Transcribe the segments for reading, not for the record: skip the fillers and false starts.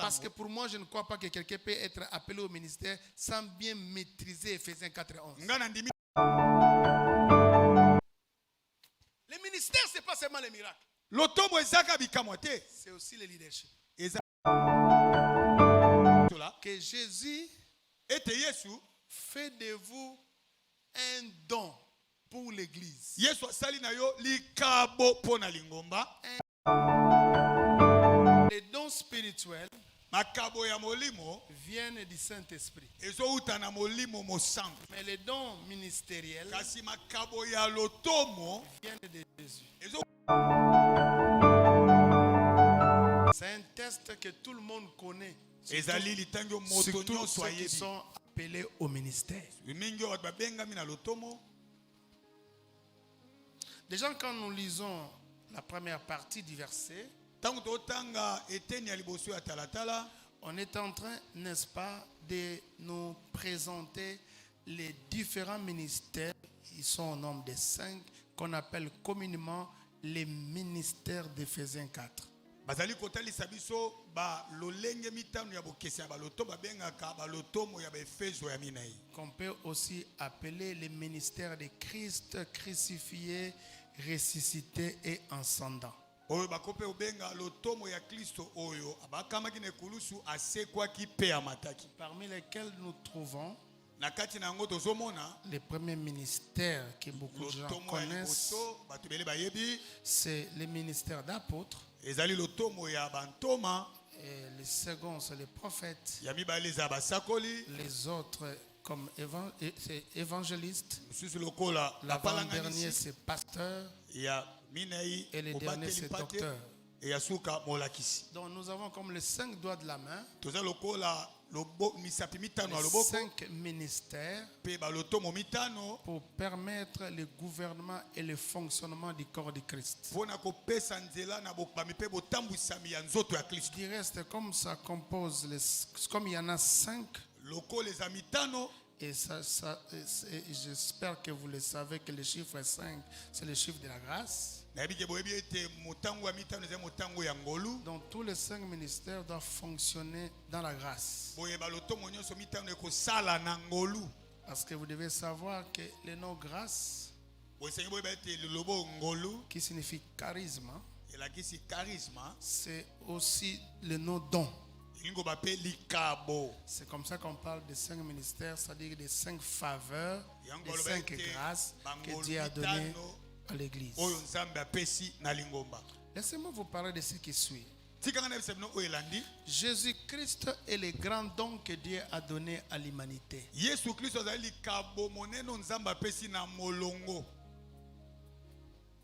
Parce que pour moi, je ne crois pas que quelqu'un peut être appelé au ministère sans bien maîtriser Ephésiens 4 et 11. Le ministère, ce n'est pas seulement les miracles. C'est aussi le leadership. Que Jésus fait de vous un don pour l'église. Les dons spirituels viennent du Saint-Esprit. Mais les dons ministériels viennent de Jésus. C'est un test que tout le monde connaît. Surtout ceux qui sont appelés au ministère. Déjà, quand nous lisons la première partie du verset, on est en train, n'est-ce pas, de nous présenter les différents ministères. Ils sont au nombre de 5 qu'on appelle communément les ministères d'Éphésiens 4. Qu'on peut aussi appeler les ministères de Christ crucifié, ressuscité et ascendant. Parmi lesquels nous trouvons les premiers ministères que beaucoup de gens connaissent, c'est le ministère d'apôtres. Et le second, c'est les prophètes. Les autres, comme évangélistes. L'avant-dernier, c'est pasteur. Et le dernier, c'est docteur. Donc nous avons comme les 5 doigts de la main, les 5 ministères pour permettre le gouvernement et le fonctionnement du corps de Christ. Du reste, comme ça compose, comme il y en a 5, et j'espère que vous le savez que le chiffre 5, c'est le chiffre de la grâce. Donc tous les 5 ministères doivent fonctionner dans la grâce. Parce que vous devez savoir que le nom grâce, qui signifie charisme, c'est aussi le nom don. C'est comme ça qu'on parle des 5 ministères, c'est-à-dire des 5 faveurs, des 5 grâces que Dieu a données à l'église. Laissez-moi vous parler de ce qui suit. Jésus-Christ est le grand don que Dieu a donné à l'humanité.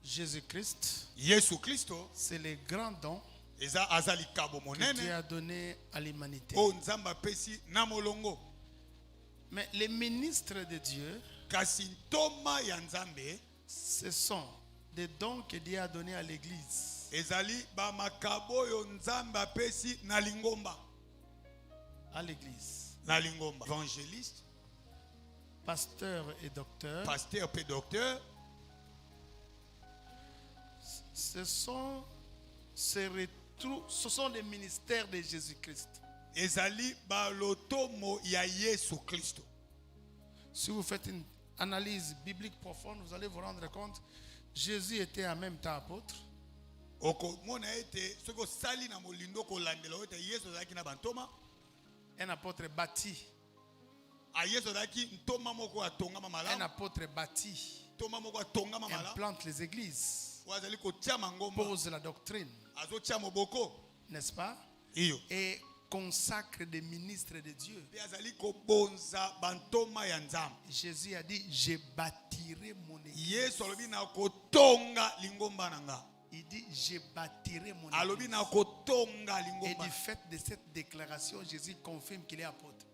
Jésus-Christ, c'est le grand don que Dieu a donné à l'humanité. Mais les ministres de Dieu, ce sont des dons que Dieu a donnés à l'église. À l'église. Évangéliste, pasteur et docteur. Ce sont les ministères de Jésus-Christ. Si vous faites une analyse biblique profonde, vous allez vous rendre compte, Jésus était en même temps apôtre. Un apôtre bâti. Un apôtre bâti. Implante les églises. Pose la doctrine. N'est-ce pas? Et consacre des ministres de Dieu. Jésus a dit, je bâtirai mon église. Il dit, je bâtirai mon église. Et du fait de cette déclaration, Jésus confirme qu'il est apôtre.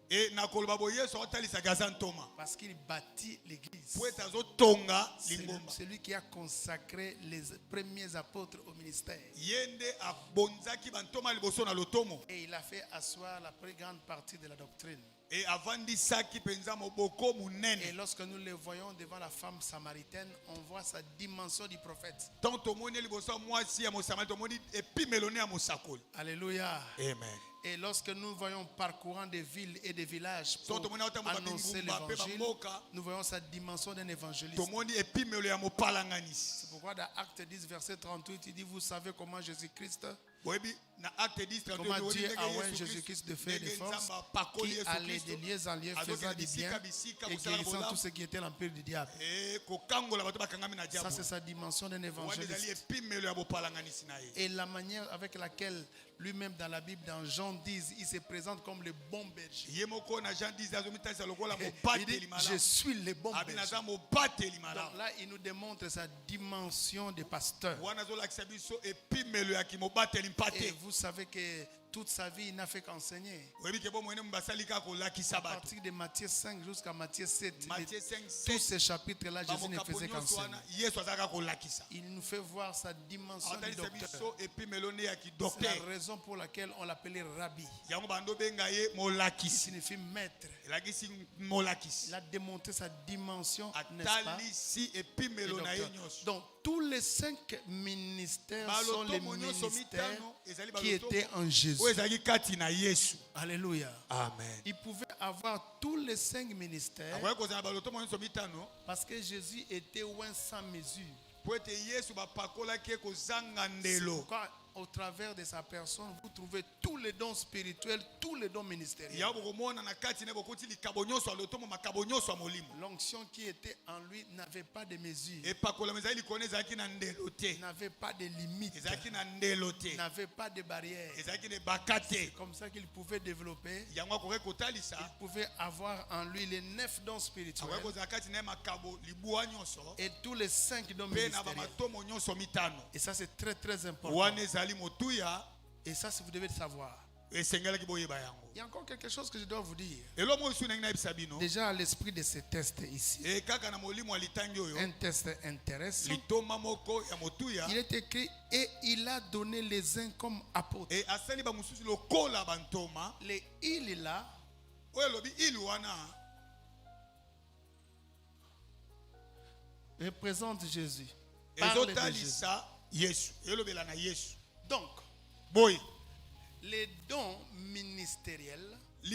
Parce qu'il bâtit l'église. C'est lui qui a consacré les premiers apôtres au ministère. Et il a fait asseoir la plus grande partie de la doctrine. Et lorsque nous le voyons devant la femme samaritaine, on voit sa dimension du prophète. Alléluia. Amen. Et lorsque nous voyons parcourant des villes et des villages pour annoncer l'évangile, nous voyons sa dimension d'un évangéliste. C'est pourquoi dans Acte 10, verset 38, il dit, vous savez comment Jésus-Christ, comment Dieu a oint Jésus-Christ de faire des forces, qui allait de lieu en lieu, faisant du bien et guérissant tous ceux qui étaient l'empire du diable. Ça, c'est sa dimension d'un évangéliste. Et la manière avec laquelle lui-même dans la Bible, dans Jean 10, il se présente comme le bon berger. Il dit, je suis le bon berger. Donc là, il nous démontre sa dimension de pasteur. Et vous savez que toute sa vie, il n'a fait qu'enseigner. À partir de Matthieu 5 jusqu'à Matthieu 7, tous ces chapitres-là, Jésus ne faisait qu'enseigner. Il nous fait voir sa dimension de docteur. C'est la raison pour laquelle on l'appelait Rabbi. Il signifie maître. Il a démontré sa dimension, n'est-ce pas? Donc, tous les 5 ministères sont les ministères qui étaient en Jésus. Alléluia. Amen. Il pouvait avoir tous les 5 ministères parce que Jésus était loin sans mesure. Pourquoi au travers de sa personne, vous trouvez tous les dons spirituels, tous les dons ministériels. L'onction qui était en lui n'avait pas de mesure, n'avait pas de limite, n'avait pas de barrière. C'est comme ça qu'il pouvait développer. Il pouvait avoir en lui les 9 dons spirituels et tous les 5 dons ministériels. Et ça, c'est très très important. Et ça, vous devez le savoir. Il y a encore quelque chose que je dois vous dire. Déjà à l'esprit de ce test ici, un test intéressant. Il est écrit, et il a donné les uns comme apôtres. Les il là représente Jésus. Parle de Jésus. Donc, les dons ministériels ou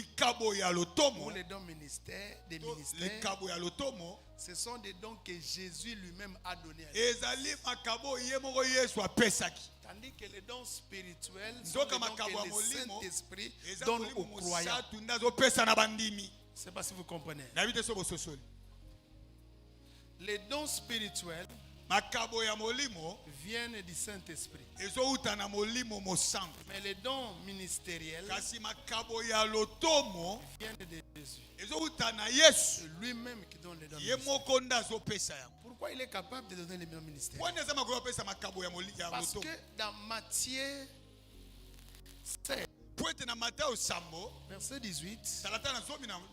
les dons des ministères, ce sont des dons que Jésus lui-même a donnés à lui. Tandis que les dons spirituels sont les dons que le Saint-Esprit donne aux croyants. Je ne sais pas si vous comprenez. Les dons spirituels viennent du Saint-Esprit. Mais les dons ministériels viennent de Jésus. C'est lui-même qui donne les dons ministériels. Pourquoi il est capable de donner les dons ministériels? Parce que dans Matthieu 7, verset 18,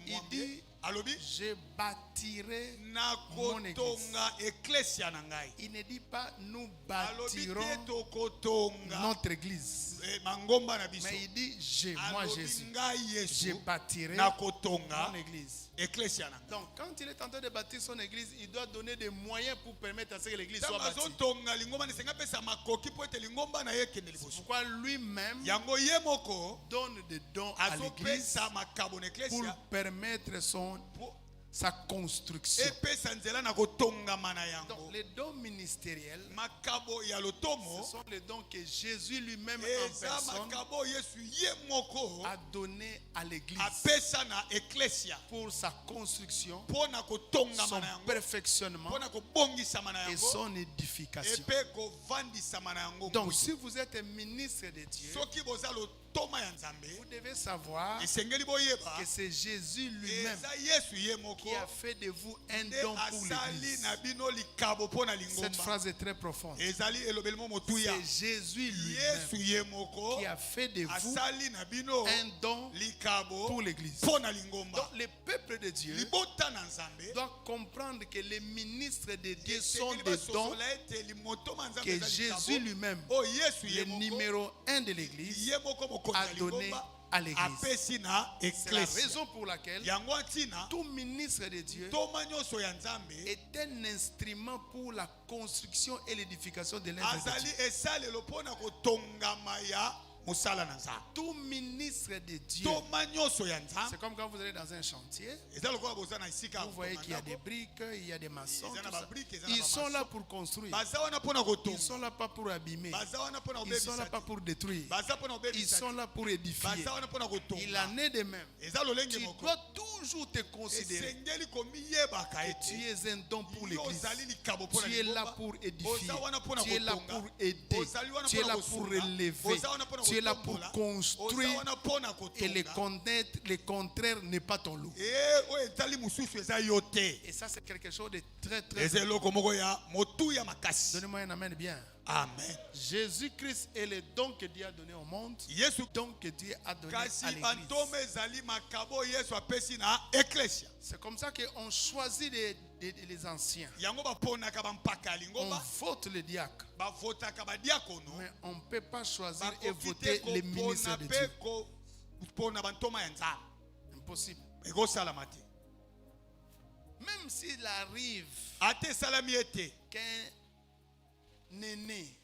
il dit, je bâtirai mon église. Il ne dit pas nous bâtirons notre église. Mais il dit moi Jésus, je bâtirai mon église. Donc quand il est en train de bâtir son église, il doit donner des moyens pour permettre à ce que l'église soit bâtie. Pourquoi lui-même donne des dons à l'église pour permettre sa construction. Donc les dons ministériels, ce sont les dons que Jésus lui-même en personne a donné à l'église pour sa construction, son perfectionnement et son édification. Donc si vous êtes un ministre de Dieu, vous devez savoir que c'est Jésus lui-même qui a fait de vous un don pour l'église. Cette phrase est très profonde. C'est Jésus lui-même qui a fait de vous un don pour l'église. Donc le peuple de Dieu doit comprendre que les ministres de Dieu sont des dons que Jésus lui-même, le numéro 1 de l'église, a donné à l'église. C'est la raison pour laquelle tout ministre de Dieu est un instrument pour la construction et l'édification de l'œuvre de Dieu. Tout ministre de Dieu, c'est comme quand vous allez dans un chantier, vous voyez qu'il y a des briques, il y a des maçons, ils sont là pour construire, ils ne sont là pas pour abîmer, ils ne sont là pas pour détruire, ils sont là pour édifier. Il en est de même. Tu dois toujours te considérer que tu es un don pour l'église, tu es là pour édifier, tu es là pour aider, tu es là pour relever, tu es là pour construire, et les contraires n'est pas ton lot. Et ça, c'est quelque chose de très très important. Donnez-moi un amen bien. Amen. Jésus-Christ est le don que Dieu a donné au monde, don que Dieu a donné à l'église. C'est comme ça qu'on choisit les anciens. On vote les diacres. Mais on ne peut pas choisir et voter les ministres de Dieu. Impossible. Même s'il arrive qu'un aîné,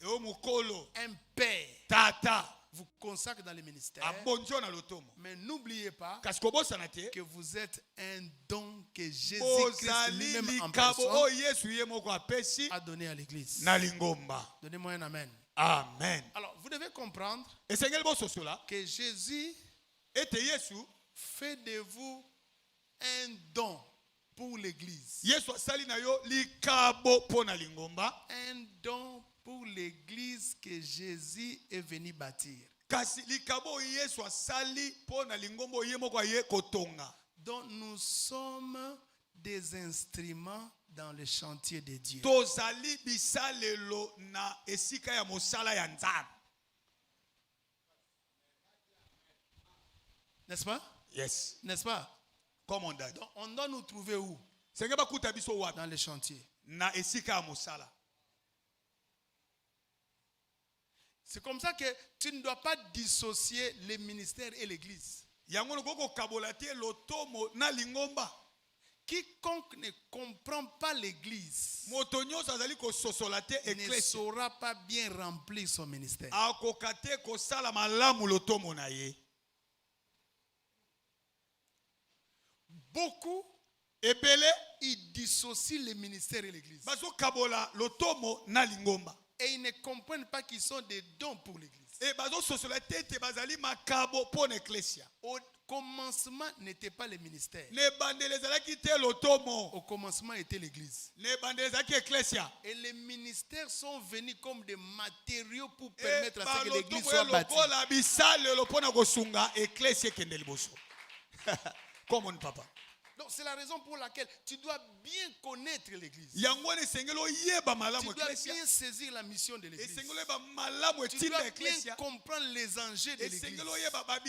un père, vous consacre dans le ministère, mais n'oubliez pas que vous êtes un don que Jésus-Christ lui-même en personne a donné à l'église. Donnez-moi un amen. Amen. Alors, vous devez comprendre que Jésus fait de vous un don pour l'église. Un don pour l'église que Jésus est venu bâtir. Donc nous sommes des instruments dans le chantier de Dieu. N'est-ce pas? Yes. N'est-ce pas? Comme on dit. Donc on doit nous trouver où? Dans le chantier. C'est comme ça que tu ne dois pas dissocier les ministères et l'église. Quiconque ne comprend pas l'église ne saura pas bien remplir son ministère. Beaucoup ils dissocient les ministères et l'église. Et ils ne comprennent pas qu'ils sont des dons pour l'église. Au commencement n'était pas le ministère. Au commencement était l'église. Et les ministères sont venus comme des matériaux pour permettre à ce que l'église soit bâtie. Comment papa? Donc c'est la raison pour laquelle tu dois bien connaître l'église. Tu dois bien saisir la mission de l'église. Tu dois bien comprendre les enjeux de l'église,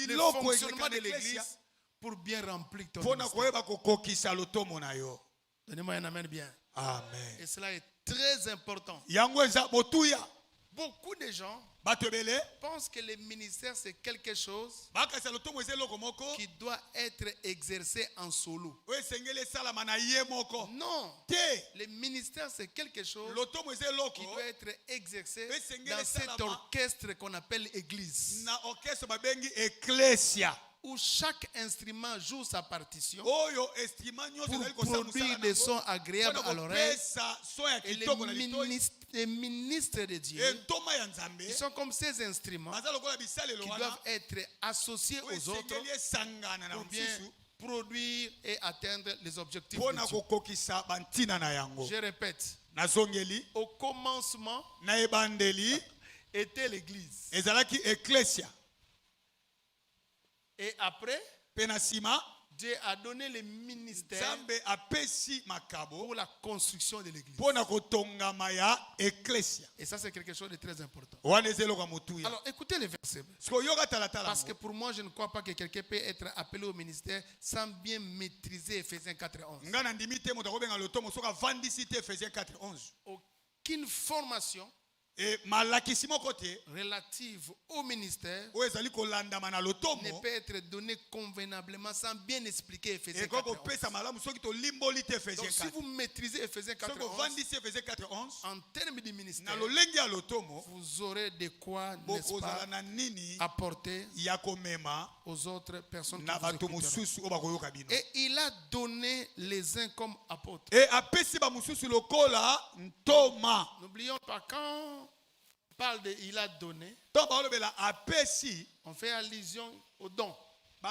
le fonctionnement de l'église pour bien remplir ton ministère. Donnez-moi un amen bien. Amen. Et cela est très important. Beaucoup de gens pensent que le ministère c'est quelque chose qui doit être exercé en solo. Non, le ministère c'est quelque chose qui doit être exercé dans cet orchestre qu'on appelle église, où chaque instrument joue sa partition pour produire des sons agréables à l'oreille. Et les ministres de Dieu, ils sont comme ces instruments qui doivent être associés aux autres pour bien produire et atteindre les objectifs de Dieu. Je répète, au commencement était l'église. Et après, Dieu a donné le ministère pour la construction de l'église. Et ça, c'est quelque chose de très important. Alors, écoutez les versets. Parce que pour moi, je ne crois pas que quelqu'un peut être appelé au ministère sans bien maîtriser Ephésiens 4:11. Aucune formation relative au ministère ne peut être donnée convenablement sans bien expliquer Éphésiens 4:11. Donc si vous maîtrisez Éphésiens 4:11, en termes de ministère, vous aurez de quoi, n'est-ce pas, apporter aux autres personnes qui vous écouteront. Et il a donné les uns comme apôtres. N'oublions pas, quand on parle de il a donné, on fait allusion au don. Don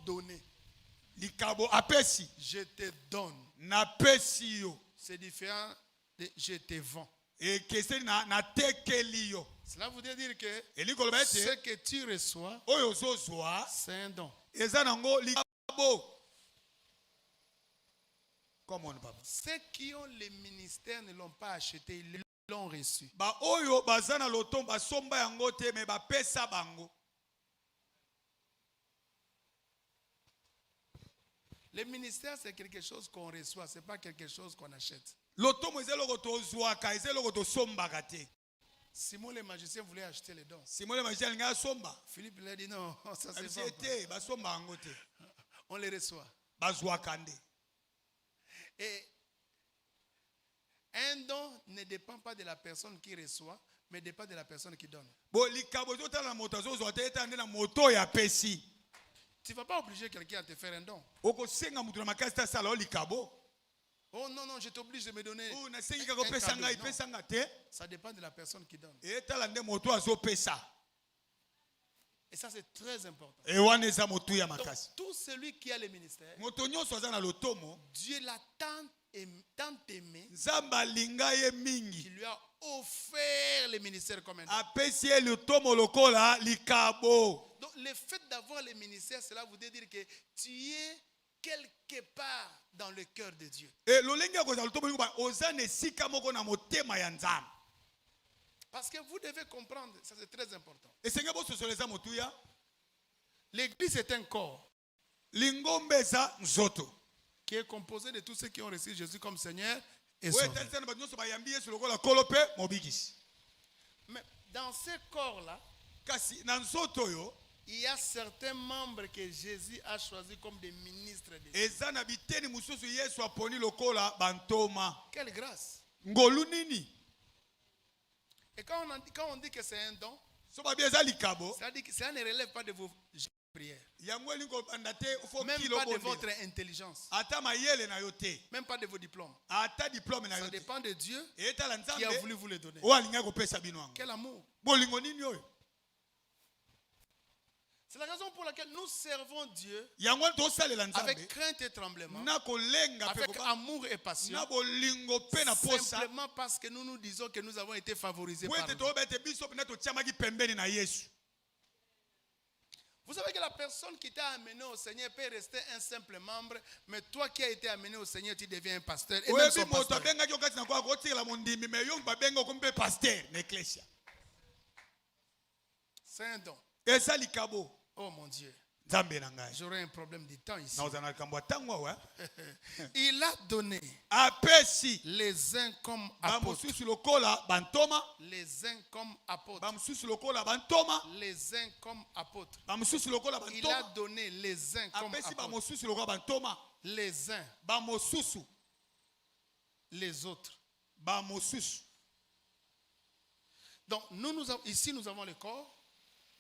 donné. Je te donne. C'est différent de je te vends. Cela voudrait dire que ce que tu reçois, c'est un don. Ceux qui ont les ministères ne l'ont pas acheté, ils l'ont reçu. Le ministère, c'est quelque chose qu'on reçoit, ce n'est pas quelque chose qu'on achète. Simon le magicien voulait acheter les dons. Philippe lui a dit non, ça c'est pas. On les reçoit. Et un don ne dépend pas de la personne qui reçoit, mais dépend de la personne qui donne. Tu ne vas pas obliger quelqu'un à te faire un don. Oh non, non, je t'oblige de me donner un cadeau. Ça dépend de la personne qui donne. Et ça, c'est très important. Donc, tout celui qui a le ministère, Dieu l'a tant aimé qu'il lui a offert le ministère comme un don. Donc, le fait d'avoir le ministère, cela voudrait dire que tu es quelque part dans le cœur de Dieu. Parce que vous devez comprendre, ça c'est très important. L'église est un corps qui est composé de tous ceux qui ont reçu Jésus comme Seigneur et Sauveur. Mais dans ce corps-là, il y a certains membres que Jésus a choisis comme des ministres de Dieu. Quelle grâce! Et quand on dit que c'est un don, ça veut dire que ça ne relève pas de vos prières. Même pas de votre intelligence. Même pas de vos diplômes. Ça dépend de Dieu qui a voulu vous le donner. Quel amour! C'est la raison pour laquelle nous servons Dieu avec crainte et tremblement, avec amour et passion, simplement parce que nous nous disons que nous avons été favorisés par Dieu. Vous savez que la personne qui t'a amené au Seigneur peut rester un simple membre, mais toi qui as été amené au Seigneur, tu deviens un pasteur. Et même son pasteur. C'est un don. Oh mon Dieu. J'aurais un problème de temps ici. Il a donné les uns comme apôtres. Les uns comme apôtres. Les uns comme apôtres. Il a donné les uns comme apôtres. Les uns. Les autres. Donc ici nous avons le corps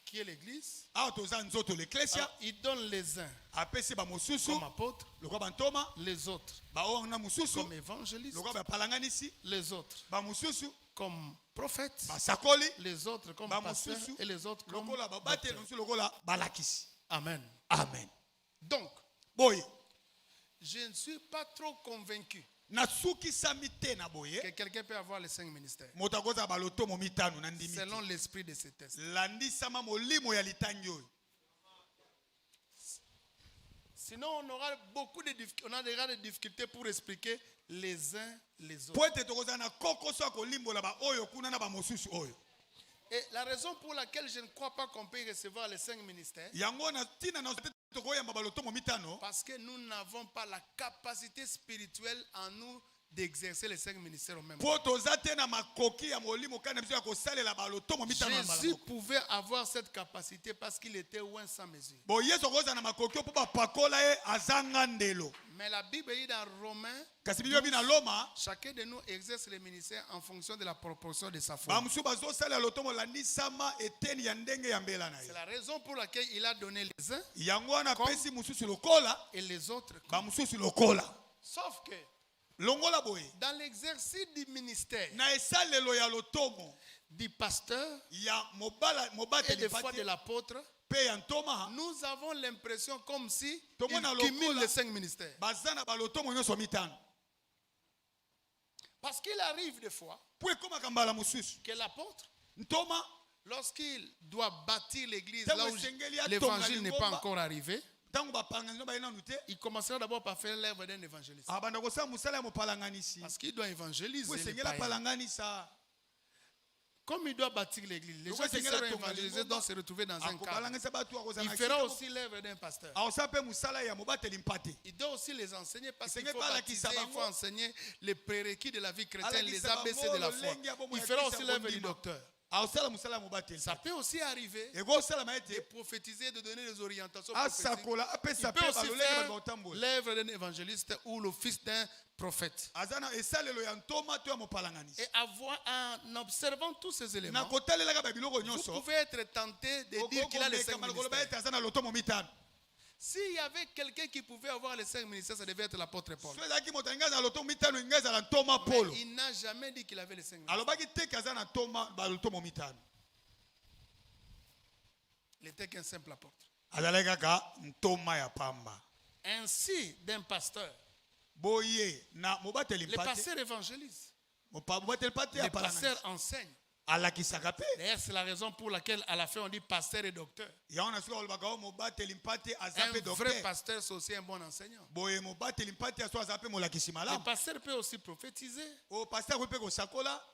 qui est l'église. Il donne les uns comme apôtres, les autres comme évangélistes, les autres comme prophètes, les autres comme pasteurs et les autres comme docteurs. Amen. Amen. Donc, je ne suis pas trop convaincu que quelqu'un peut avoir les 5 ministères selon l'esprit de ce texte. Sinon, on aura des difficultés pour expliquer les uns les autres. Et la raison pour laquelle je ne crois pas qu'on peut recevoir les 5 ministères, parce que nous n'avons pas la capacité spirituelle en nous d'exercer les 5 ministères au même temps. Jésus pouvait avoir cette capacité parce qu'il était loin sans mesure. Mais la Bible dit dans Romains, chacun de nous exerce les ministères en fonction de la proportion de sa foi. C'est la raison pour laquelle il a donné les uns et les autres. Sauf que dans l'exercice du ministère du pasteur et des fois de l'apôtre, nous avons l'impression comme si ils cumulent les 5 ministères. Parce qu'il arrive des fois que l'apôtre, lorsqu'il doit bâtir l'église là où l'évangile n'est pas encore arrivé, il commencera d'abord par faire l'œuvre d'un évangéliste. Parce qu'il doit évangéliser les païens. Comme il doit bâtir l'église, les gens qui seront évangélisés doivent se retrouver dans un cadre. Il fera aussi l'œuvre d'un pasteur. Il doit aussi les enseigner parce qu'il faut baptiser, il faut enseigner les prérequis de la vie chrétienne, les ABC de la foi. Il fera aussi l'œuvre du docteur. Ça peut aussi arriver de prophétiser, de donner des orientations prophétiques. Il peut aussi faire l'œuvre d'un évangéliste ou l'office d'un prophète. Et en observant tous ces éléments, vous pouvez être tenté de dire qu'il a les 5 ministères. S'il y avait quelqu'un qui pouvait avoir les 5 ministères, ça devait être l'apôtre Paul. Mais il n'a jamais dit qu'il avait les 5 ministères. Il était qu'un simple apôtre. Ainsi, d'un pasteur, les pasteurs évangélisent. Les pasteurs enseignent. D'ailleurs, c'est la raison pour laquelle à la fin on dit pasteur et docteur. Un vrai pasteur, c'est aussi un bon enseignant. Le pasteur peut aussi prophétiser.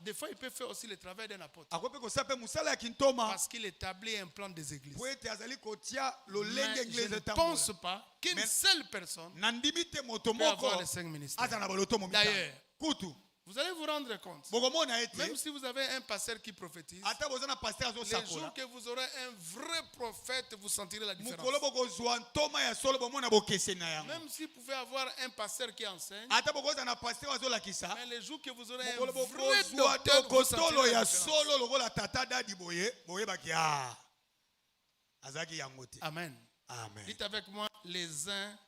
Des fois, il peut faire aussi le travail d'un apôtre. Parce qu'il établit un plan des églises. Mais je ne pense pas qu'une seule personne peut avoir les 5 ministères. D'ailleurs, vous allez vous rendre compte, même si vous avez un pasteur qui prophétise, les jours que vous aurez un vrai prophète, vous sentirez la différence. Même si vous pouvez avoir un pasteur qui enseigne, mais les jours que vous aurez un vrai docteur, vous sentirez la différence. Amen. Dites avec moi, les uns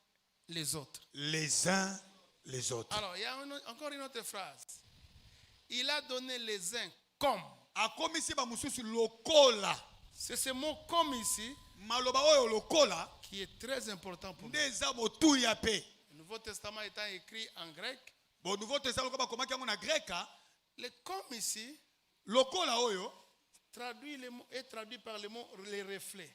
les autres. Les uns les autres. Alors, il y a encore une autre phrase. Il a donné les uns comme. C'est ce mot comme ici qui est très important pour nous. Le Nouveau Testament étant écrit en grec, le comme ici est traduit par le mot les reflets.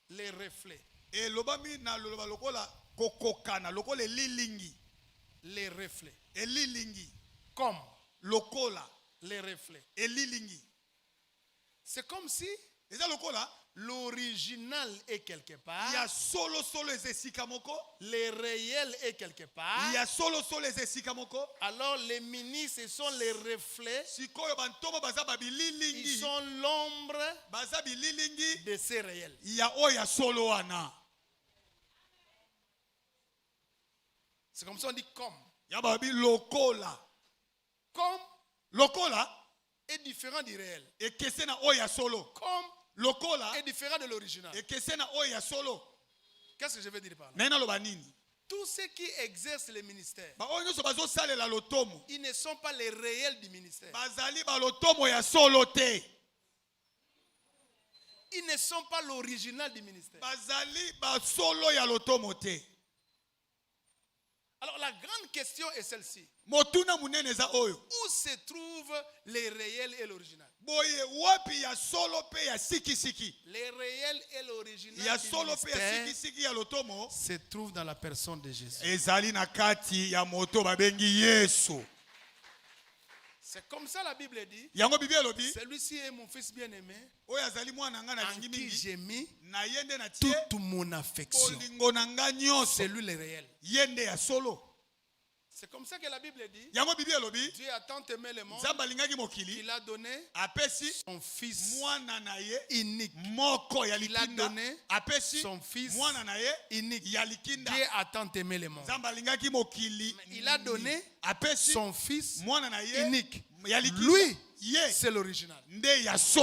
Les reflets. Et lobami na loba lokola kokokana lokola lilingi les reflets et lilingi comme lokola les reflets et lilingi. C'est comme si eza lokola l'original est quelque part. Il y a solo ezesikamoko. Le réel est quelque part. Il y a solo ezesikamoko. Alors les ministres sont les reflets. Sikoyo bantomo baza babililingi. Ils sont l'ombre baza bililingi de ces réels. Il y a oya solo ana. C'est comme ça on dit comme. Yababi lokola. Comme lokola est différent du réel. Et kesena oya solo. Comme lokola est différent de l'original. Et kesena oya solo. Qu'est-ce que je veux dire par là? Nena lobanini. Tous ceux qui exercent les ministères, ils ne sont pas les réels du ministère. Ils ne sont pas l'original du ministère. Alors la grande question est celle-ci. Où se trouvent les réels et l'original? Les réels et l'original se trouvent dans la personne de Jésus. C'est comme ça la Bible dit. Celui-ci est mon fils bien-aimé, en qui j'ai mis toute mon affection. C'est lui le réel. C'est comme ça que la Bible dit. Dieu a tant aimé le monde qu'il a donné son fils unique. Il a donné son fils unique. Dieu a tant aimé le monde. Il a donné son fils unique. Lui, c'est l'original. Lui, c'est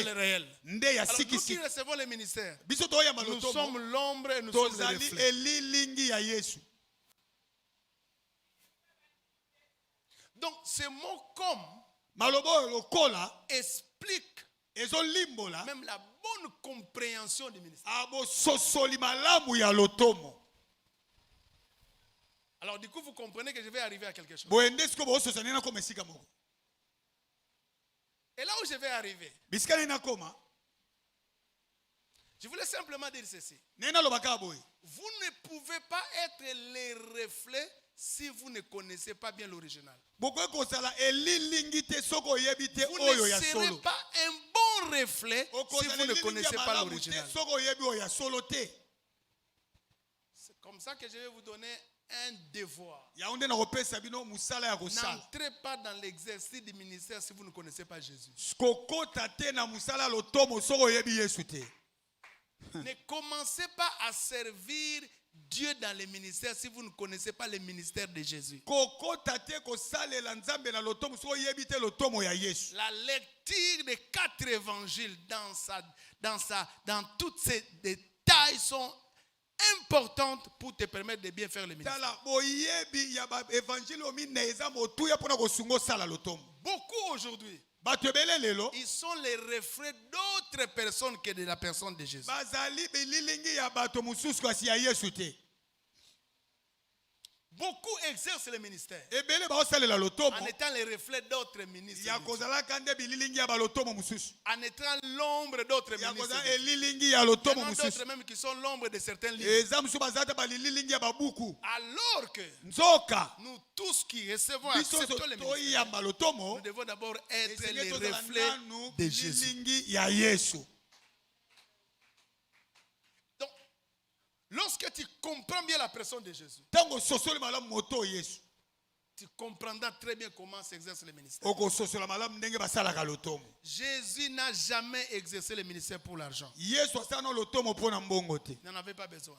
le réel. Alors, nous qui recevons le ministère, nous sommes l'ombre et nous sommes le reflet. Donc, ce mot comme explique même la bonne compréhension du ministère. Alors, du coup, vous comprenez que je vais arriver à quelque chose. Et là où je vais arriver, je voulais simplement dire ceci. Vous ne pouvez pas être les reflets si vous ne connaissez pas bien l'original. Vous ne serez pas un bon reflet si vous ne connaissez pas l'original. C'est comme ça que je vais vous donner un devoir. N'entrez pas dans l'exercice du ministère si vous ne connaissez pas Jésus. Ne commencez pas à servir Dieu dans le ministère si vous ne connaissez pas le ministère de Jésus. La lecture des 4 évangiles dans tous ces détails sont importantes pour te permettre de bien faire le ministère. Beaucoup aujourd'hui, ils sont les reflets d'autres personnes que de la personne de Jésus. Beaucoup exercent le ministère en étant les reflets d'autres ministres, en étant l'ombre d'autres ministres. Il y en a d'autres même qui sont l'ombre de certains livres. Alors que nous tous qui recevons et acceptons le ministère, nous devons d'abord être les reflets de Jésus. Lorsque tu comprends bien la personne de Jésus, tu comprendras très bien comment s'exerce le ministère. Jésus n'a jamais exercé le ministère pour l'argent. Il n'en avait pas besoin.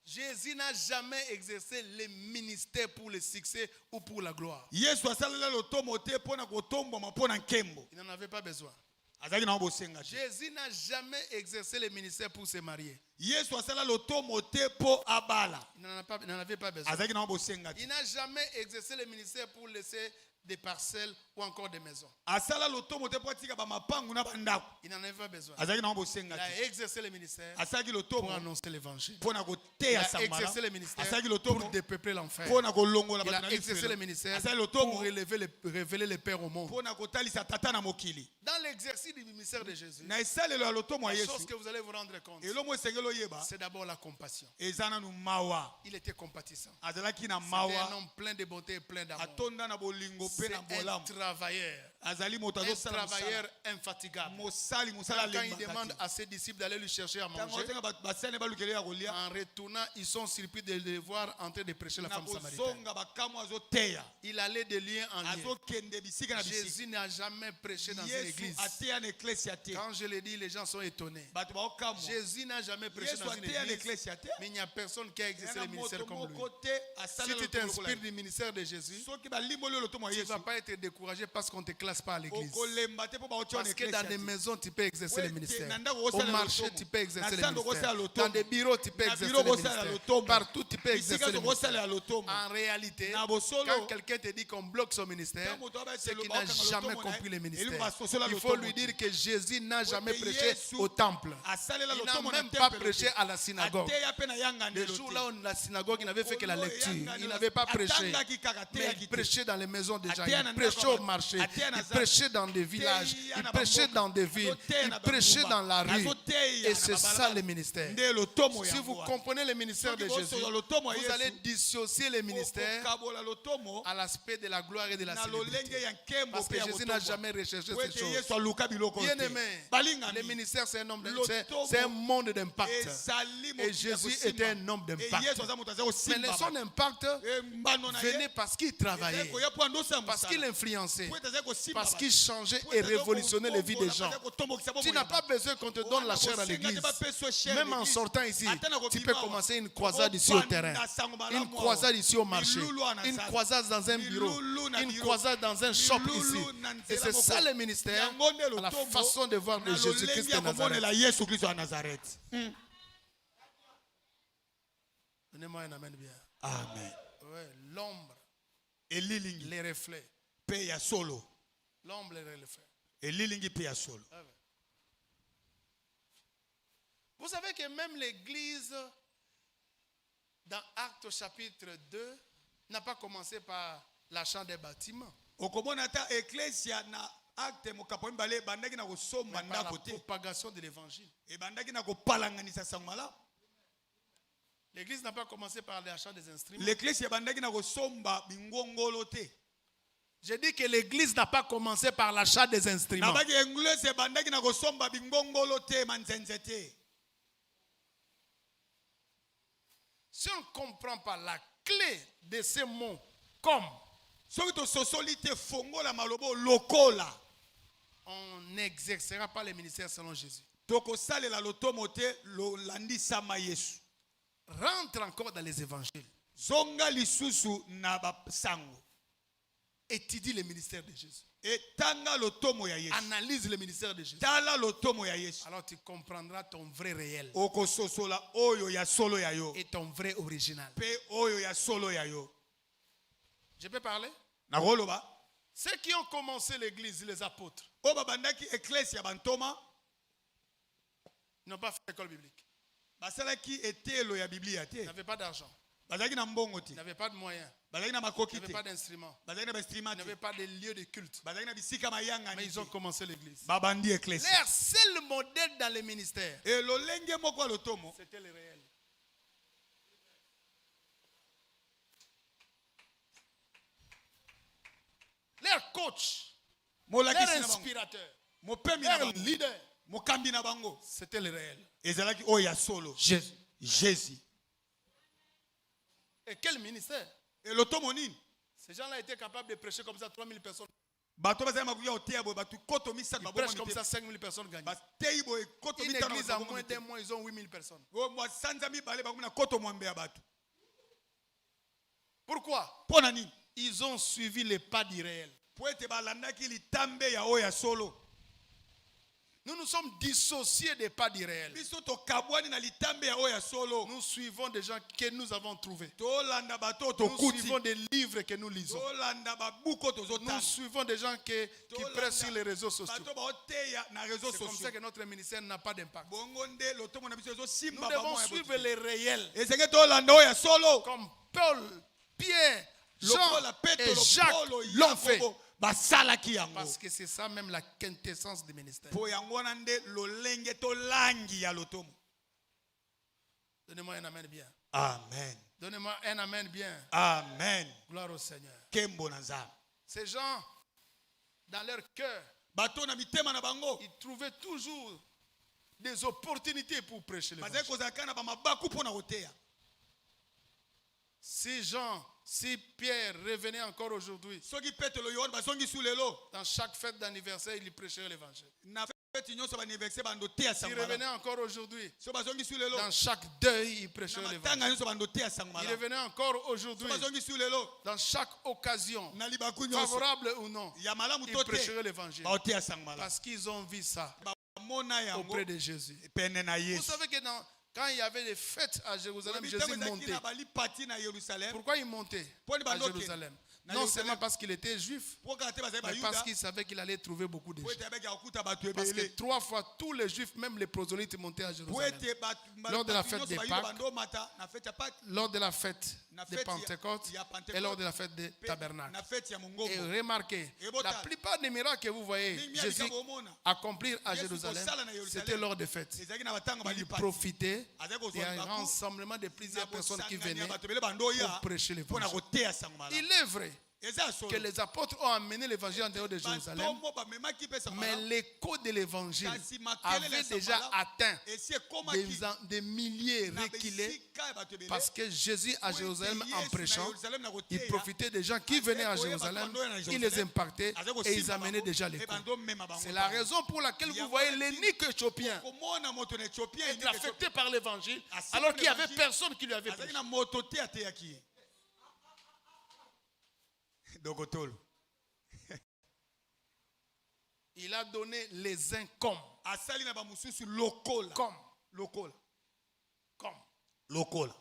Jésus n'a jamais exercé le ministère pour le succès ou pour la gloire. Il n'en avait pas besoin. Jésus n'a jamais exercé le ministère pour se marier. Il n'en avait pas besoin. Il n'a jamais exercé le ministère pour laisser des parcelles ou encore des maisons. Il n'en avait pas besoin. Il a exercé le ministère pour annoncer l'évangile. Il a exercé le ministère pour dépeupler l'enfer. Il a exercé le ministère pour révéler le Père au monde. Dans l'exercice du ministère de Jésus, la chose que vous allez vous rendre compte, c'est d'abord la compassion. Il était compatissant. C'était un homme plein de beauté et plein d'amour. C'est un travailleur infatigable. Quand il demande à ses disciples d'aller lui chercher à manger, en retournant, ils sont surpris de le voir en train de prêcher la femme samaritaine. Il allait de lieu en lieu. Jésus n'a jamais prêché dans une église. Quand je le dis, les gens sont étonnés. Jésus n'a jamais prêché dans une église, mais il n'y a personne qui a exercé le ministère comme lui. Si tu t'inspires du ministère de Jésus, tu ne vas pas être découragé parce qu'on ne te classe pas à l'église. Parce que dans des maisons, tu peux exercer le ministère. Au marché, tu peux exercer le ministère. Dans des bureaux, tu peux exercer le ministère. Partout, tu peux exercer le ministère. En réalité, quand quelqu'un te dit qu'on bloque son ministère, c'est qu'il n'a jamais compris le ministère. Il faut lui dire que Jésus n'a jamais prêché au temple. Il n'a même pas prêché à la synagogue. Le jour là où la synagogue, il n'avait fait que la lecture. Il n'avait pas prêché. Mais il prêchait dans les maisons des gens. Il prêchait au marché. Il il prêchait dans des villages, il prêchait dans des villes, il prêchait dans la rue. Et c'est ça le ministère. Si vous comprenez le ministère de Jésus, vous allez dissocier le ministère à l'aspect de la gloire et de la célébrité. Parce que Jésus n'a jamais recherché ces choses. Bien aimé, le ministère c'est un monde d'impact. Et Jésus était un homme d'impact. Mais son impact venait parce qu'il travaillait, parce qu'il influençait, parce qu'il changeait et révolutionnait les vies des gens. Tu n'as pas besoin qu'on te donne la chair à l'église. Même en sortant ici, tu peux commencer une croisade ici au terrain, une croisade ici au marché, une croisade dans un bureau, une croisade dans un shop ici. Et c'est ça le ministère, à la façon de voir de Jésus-Christ de Nazareth. Donnez-moi un amen bien. Amen. Ouais, l'ombre, les reflets. Paye solo. L'ombre, les reflets. Et lilingi paye solo. Vous savez que même l'église, dans Actes chapitre 2, n'a pas commencé par l'achat des bâtiments. Mais par la propagation de l'évangile. L'église n'a pas commencé par l'achat des instruments. J'ai dit que l'église n'a pas commencé par l'achat des instruments. Si on ne comprend pas la clé de ces mots, comme, on n'exercera pas le ministère selon Jésus. Rentre encore dans les évangiles. Étudie le ministère de Jésus. Analyse le ministère de Jésus. Alors tu comprendras ton vrai réel. Et ton vrai original. Je peux parler? Ceux qui ont commencé l'église, les apôtres, n'ont pas fait l'école biblique. Ils n'avaient pas d'argent. Ils n'avaient pas de moyens. Ils n'avaient pas d'instruments. Ils n'avaient pas de lieu de culte. Mais ils ont commencé l'église. Leur seul modèle dans le ministère, c'était le réel. Leur coach, leur inspirateur, leur leader, c'était le réel. Jésus. Jésus. Et quel ministère? Ces gens-là étaient capables de prêcher comme ça 3000 personnes. Ils prêchent comme ça 5000 personnes gagnent. Une église en moins d'un mois, ils ont 8000 personnes. Pourquoi? Ils ont suivi les pas du réel. Nous nous sommes dissociés des pas du réel. Nous suivons des gens que nous avons trouvés. Nous suivons des livres que nous lisons. Nous suivons des gens qui prêchent sur les réseaux sociaux. C'est comme ça que notre ministère n'a pas d'impact. Nous devons suivre les réels. Comme Paul, Pierre, Jean et Jacques l'ont fait. Parce que c'est ça même la quintessence du ministère. Donnez-moi un amen bien. Amen. Donnez-moi un amen bien. Amen. Gloire au Seigneur. Ces gens, dans leur cœur, ils trouvaient toujours des opportunités pour prêcher l'évangile. Si Pierre revenait encore aujourd'hui, dans chaque fête d'anniversaire, il prêchait l'évangile. S'il revenait encore aujourd'hui, dans chaque deuil, il prêchait l'évangile. Il revenait encore aujourd'hui, dans chaque occasion, favorable ou non, il prêcherait l'évangile. Parce qu'ils ont vu ça auprès de Jésus. Vous savez que quand il y avait des fêtes à Jérusalem, Jésus montait. Pourquoi il montait à Jérusalem? Non seulement parce qu'il était juif, mais parce qu'il savait qu'il allait trouver beaucoup de juifs. Parce que 3 fois, tous les juifs, même les prosélytes, montaient à Jérusalem. Lors de la fête des Pâques, lors de la fête de Pentecôte et lors de la fête des tabernacles. Et remarquez, la plupart des miracles que vous voyez Jésus accomplir à Jérusalem, c'était lors des fêtes. Il profitait d'un rassemblement de plusieurs personnes qui venaient pour prêcher l'évangile. Il est vrai que les apôtres ont amené l'évangile en dehors de Jérusalem, mais l'écho de l'évangile avait déjà atteint des milliers reculés, parce que Jésus à Jérusalem, en prêchant, il profitait des gens qui venaient à Jérusalem, il les impactait et ils amenaient déjà l'écho. C'est la raison pour laquelle vous voyez l'unique éthiopien être affecté par l'évangile alors qu'il n'y avait personne qui lui avait prêché. Il a donné les uns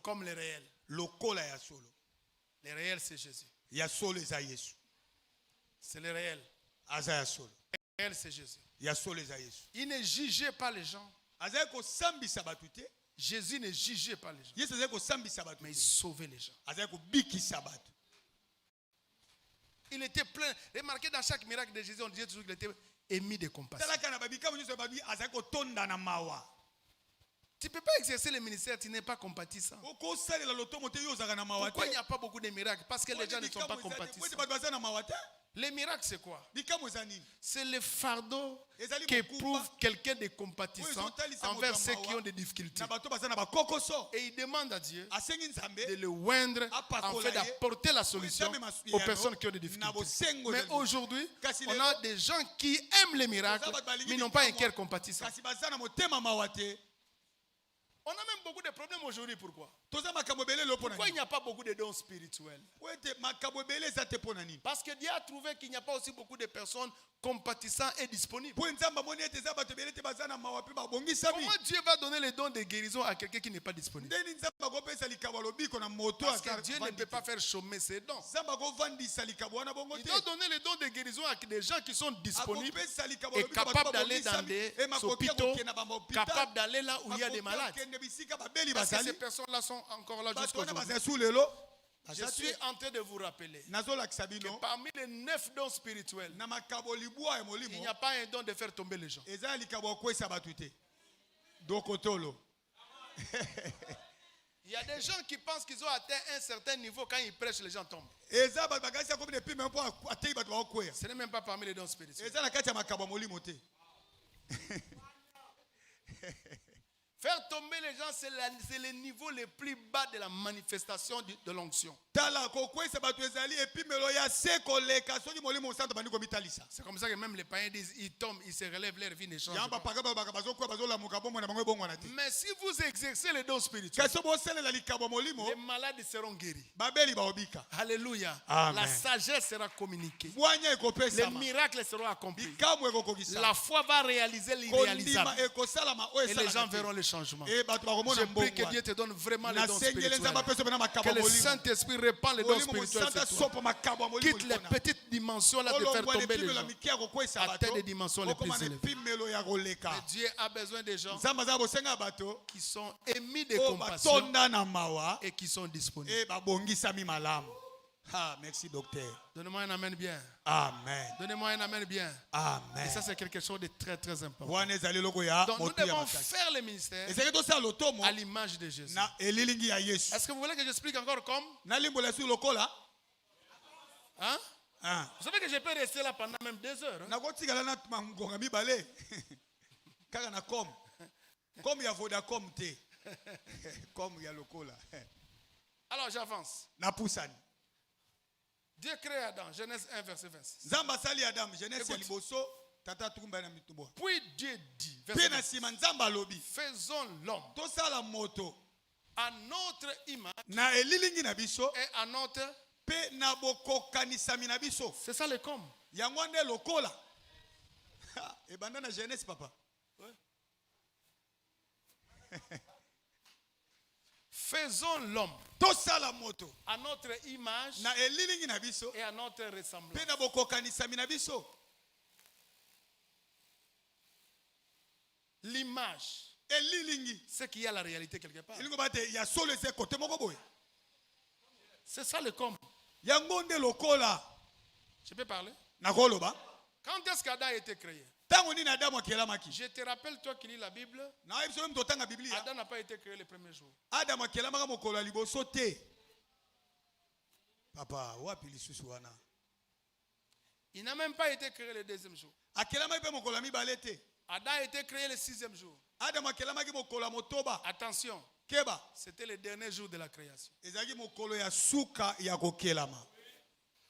comme les réels. Les réels, c'est Jésus. C'est le réel. Le réel, c'est Jésus. Il ne jugeait pas les gens. Jésus ne jugeait pas les gens, mais il sauvait les gens. Il était plein. Remarquez, dans chaque miracle de Jésus, on disait toujours qu'il était émis de compassion. Tu ne peux pas exercer le ministère, tu n'es pas compatissant. Pourquoi il n'y a pas beaucoup de miracles? Parce que les gens ne sont pas compatissants. Les miracles, c'est quoi? C'est le fardeau qu'éprouve quelqu'un de compatissant envers ceux qui ont des difficultés. Et il demande à Dieu de le oindre en fait d'apporter la solution aux personnes qui ont des difficultés. Mais aujourd'hui, on a des gens qui aiment les miracles, mais n'ont pas un cœur compatissant. On a même beaucoup de problèmes aujourd'hui. Pourquoi? Pourquoi il n'y a pas beaucoup de dons spirituels? Parce que Dieu a trouvé qu'il n'y a pas aussi beaucoup de personnes compatissantes et disponibles. Comment Dieu va donner les dons de guérison à quelqu'un qui n'est pas disponible? Parce que Dieu ne peut pas faire chômer ses dons. Il doit donner les dons de guérison à des gens qui sont disponibles et capables d'aller dans des hôpitaux, capables d'aller là où il y a des malades. Parce que ces personnes-là sont encore là jusqu'aujourd'hui. Je suis en train de vous rappeler que parmi les 9 dons spirituels, il n'y a pas un don de faire tomber les gens. Il y a des gens qui pensent qu'ils ont atteint un certain niveau, quand ils prêchent, les gens tombent. Ce n'est même pas parmi les dons spirituels. Faire tomber les gens, c'est le niveau le plus bas de la manifestation de l'onction. C'est comme ça que même les païens disent, ils tombent, ils se relèvent, leur vie ne change pas. Mais si vous exercez les dons spirituels, les malades seront guéris. Alléluia. Amen. La sagesse sera communiquée. Les miracles seront accomplis. La foi va réaliser l'irréalisable. Et les gens verront les changement. Je prie que Dieu te donne vraiment les dons spirituels. Que le Saint-Esprit répand les dons spirituels sur toi. Quitte les petites dimensions là de faire tomber les gens. Atteins les dimensions les plus élevées. Mais Dieu a besoin des gens qui sont émis de compassion et qui sont disponibles. Ah, merci docteur. Donnez-moi un amen bien. Amen. Donnez-moi un amen bien. Amen. Et ça, c'est quelque chose de très très important. Donc nous devons faire le ministère à l'image de Jésus. Est-ce que vous voulez que j'explique encore comme? Hein? Vous savez que je peux rester là pendant même 2 heures. Hein? Alors j'avance. Dieu crée Adam, Genèse 1, verset 26. Puis Dieu dit, verset 26, faisons l'homme à notre image et à notre... C'est ça le comme. Faisons l'homme à notre image et à notre ressemblance. L'image, c'est qu'il y a la réalité quelque part. C'est ça le comme. Yangonde lokola. Je peux parler? Nakoloba. Quand est-ce qu'Adam a été créé? Je te rappelle, toi qui lis la Bible, Adam n'a pas été créé le premier jour. Papa, il n'a même pas été créé le deuxième jour. Adam a été créé le sixième jour. Attention, c'était le dernier jour de la création.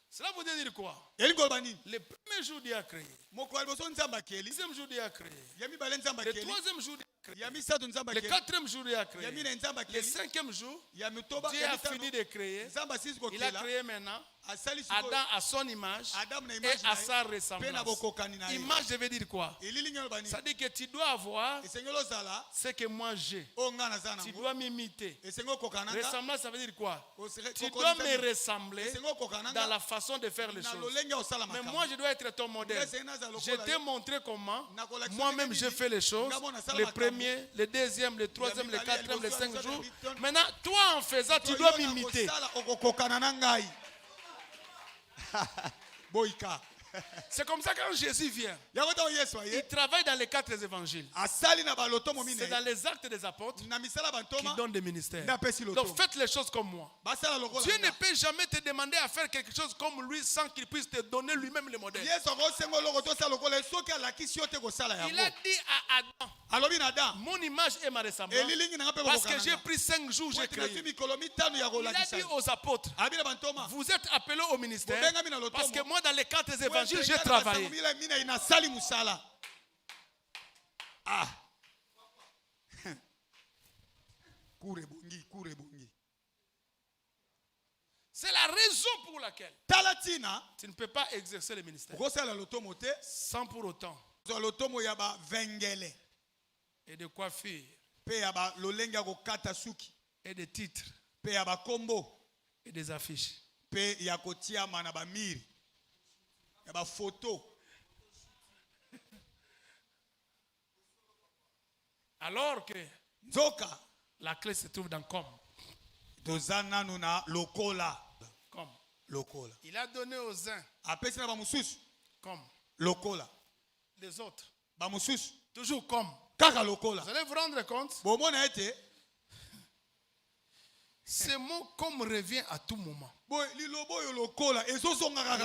Cela veut dire quoi? Le premier jour, Dieu a créé. Le deuxième jour, Dieu a créé. Le troisième jour, Dieu a créé. Le quatrième jour, Dieu a créé. Le cinquième jour, Dieu a fini de créer. Il a créé maintenant Adam à son image et à sa ressemblance. Image, je veux dire quoi? Ça dit que tu dois avoir ce que moi j'ai. Tu dois m'imiter. Ressemblance, ça veut dire quoi? Tu dois me ressembler dans la façon de faire les choses. Mais moi, je dois être ton modèle. Je t'ai montré comment moi-même j'ai fait les choses. Le premier, le deuxième, le troisième, le quatrième, le cinquième jour. Maintenant, toi en faisant, tu dois m'imiter. C'est comme ça que quand Jésus vient, il travaille dans les 4 évangiles. C'est dans les actes des apôtres qu'il donne des ministères. Donc faites les choses comme moi. Dieu ne peut jamais te demander à faire quelque chose comme lui sans qu'il puisse te donner lui-même le modèle. Il a dit à Adam, mon image est ma ressemblance. Parce que j'ai pris 5 jours, j'ai créé. Il a dit aux apôtres, vous êtes appelés au ministère parce que moi dans les 4 évangiles, j'ai travaillé. C'est la raison pour laquelle tu ne peux pas exercer le ministère sans pour autant et de coiffure et de titres et des affiches. Photo. Alors que la clé se trouve dans comme. Comme. Il a donné aux uns comme. Les autres. Toujours comme. Vous allez vous rendre compte? Ce mot comme revient à tout moment. Il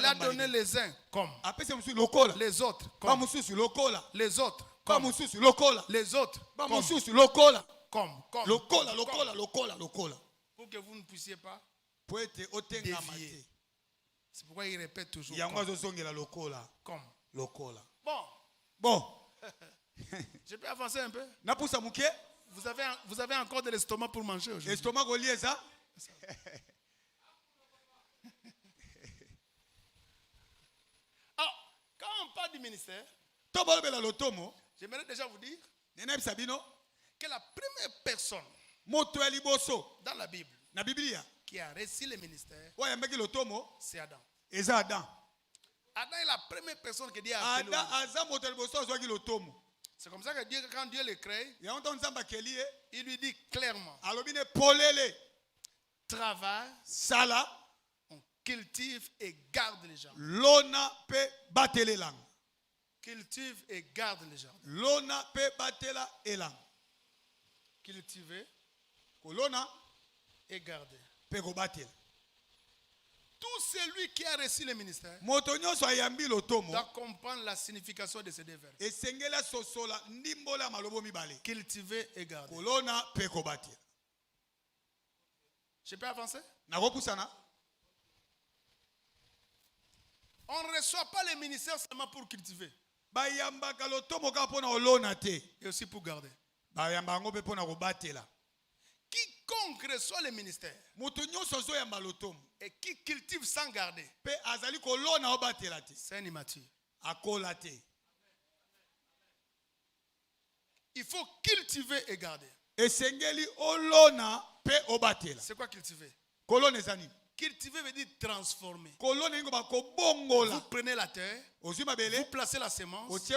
a donné les uns comme. Les autres comme. Les autres comme. Les autres comme. Pour que vous ne puissiez pas dévier. C'est pourquoi il répète toujours comme. Bon. Je peux avancer un peu? Vous avez encore de l'estomac pour manger aujourd'hui. Alors, quand on parle du ministère, j'aimerais déjà vous dire que la première personne dans la Bible qui a reçu le ministère, c'est Adam. Adam est la première personne que Dieu a appelée. C'est comme ça que Dieu, quand Dieu le crée, il lui dit clairement, travaille, on cultive et garde les gens. Cultive et garde les gens. Cultiver et garder. Tout celui qui a reçu le ministère doit comprendre la signification de ces 2 verbes. Cultiver et garder. Je peux avancer? On ne reçoit pas le ministère seulement pour cultiver. Et aussi pour garder. Quiconque reçoit le ministère et qui cultive sans garder, c'est un immature. Il faut cultiver et garder. C'est quoi cultiver? Cultiver veut dire transformer. Vous prenez la terre, vous placez la semence, et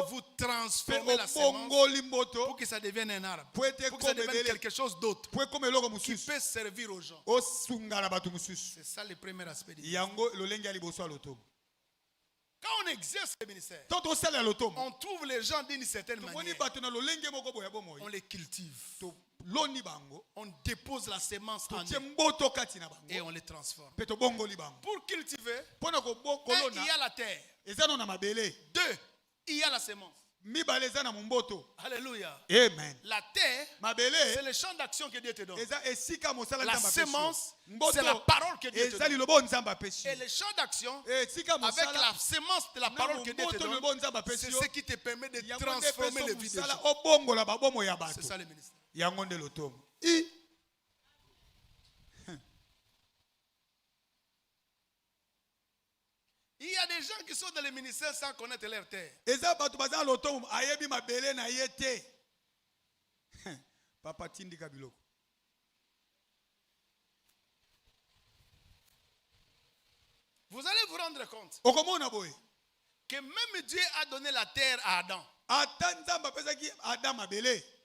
vous transformez la semence pour que ça devienne un arbre, pour que ça devienne quelque chose d'autre qui peut servir aux gens. C'est ça le premier aspect. Quand on exerce le ministère, on trouve les gens d'une certaine manière, on les cultive. On dépose la semence en eux et on les transforme. Pour cultiver, il y a la terre. 2, il y a la semence. Alléluia. Amen. La terre, c'est le champ d'action que Dieu te donne. La semence, c'est la parole que Dieu te donne. Et le champ d'action, avec la semence de la parole que Dieu te donne, c'est ce qui te permet de transformer le vie des gens. C'est ça le ministère. Il y a des gens qui sont dans le ministère sans connaître leur terre. Vous allez vous rendre compte que même Dieu a donné la terre à Adam.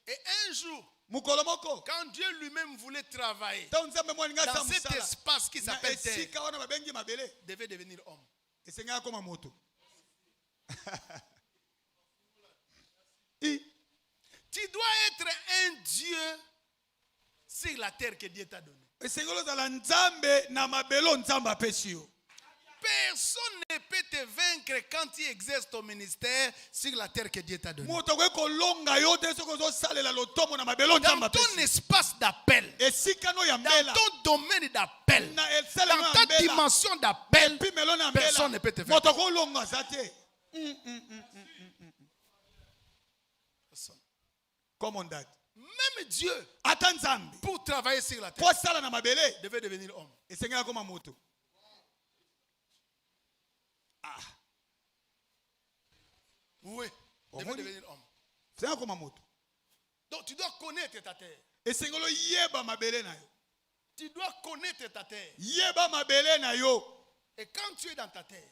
Et un jour, quand Dieu lui-même voulait travailler dans cet espace qui s'appelle terre, il devait devenir homme. Tu dois être un Dieu sur la terre que Dieu t'a donnée. Personne ne peut te vaincre quand tu exerces ton ministère sur la terre que Dieu t'a donnée. Dans ton espace d'appel, dans ton domaine d'appel, dans ta dimension d'appel, personne ne peut te vaincre. Même Dieu, pour travailler sur la terre, devait devenir homme. Oui, devait devenir homme. Donc tu dois connaître ta terre. Tu dois connaître ta terre. Et quand tu es dans ta terre,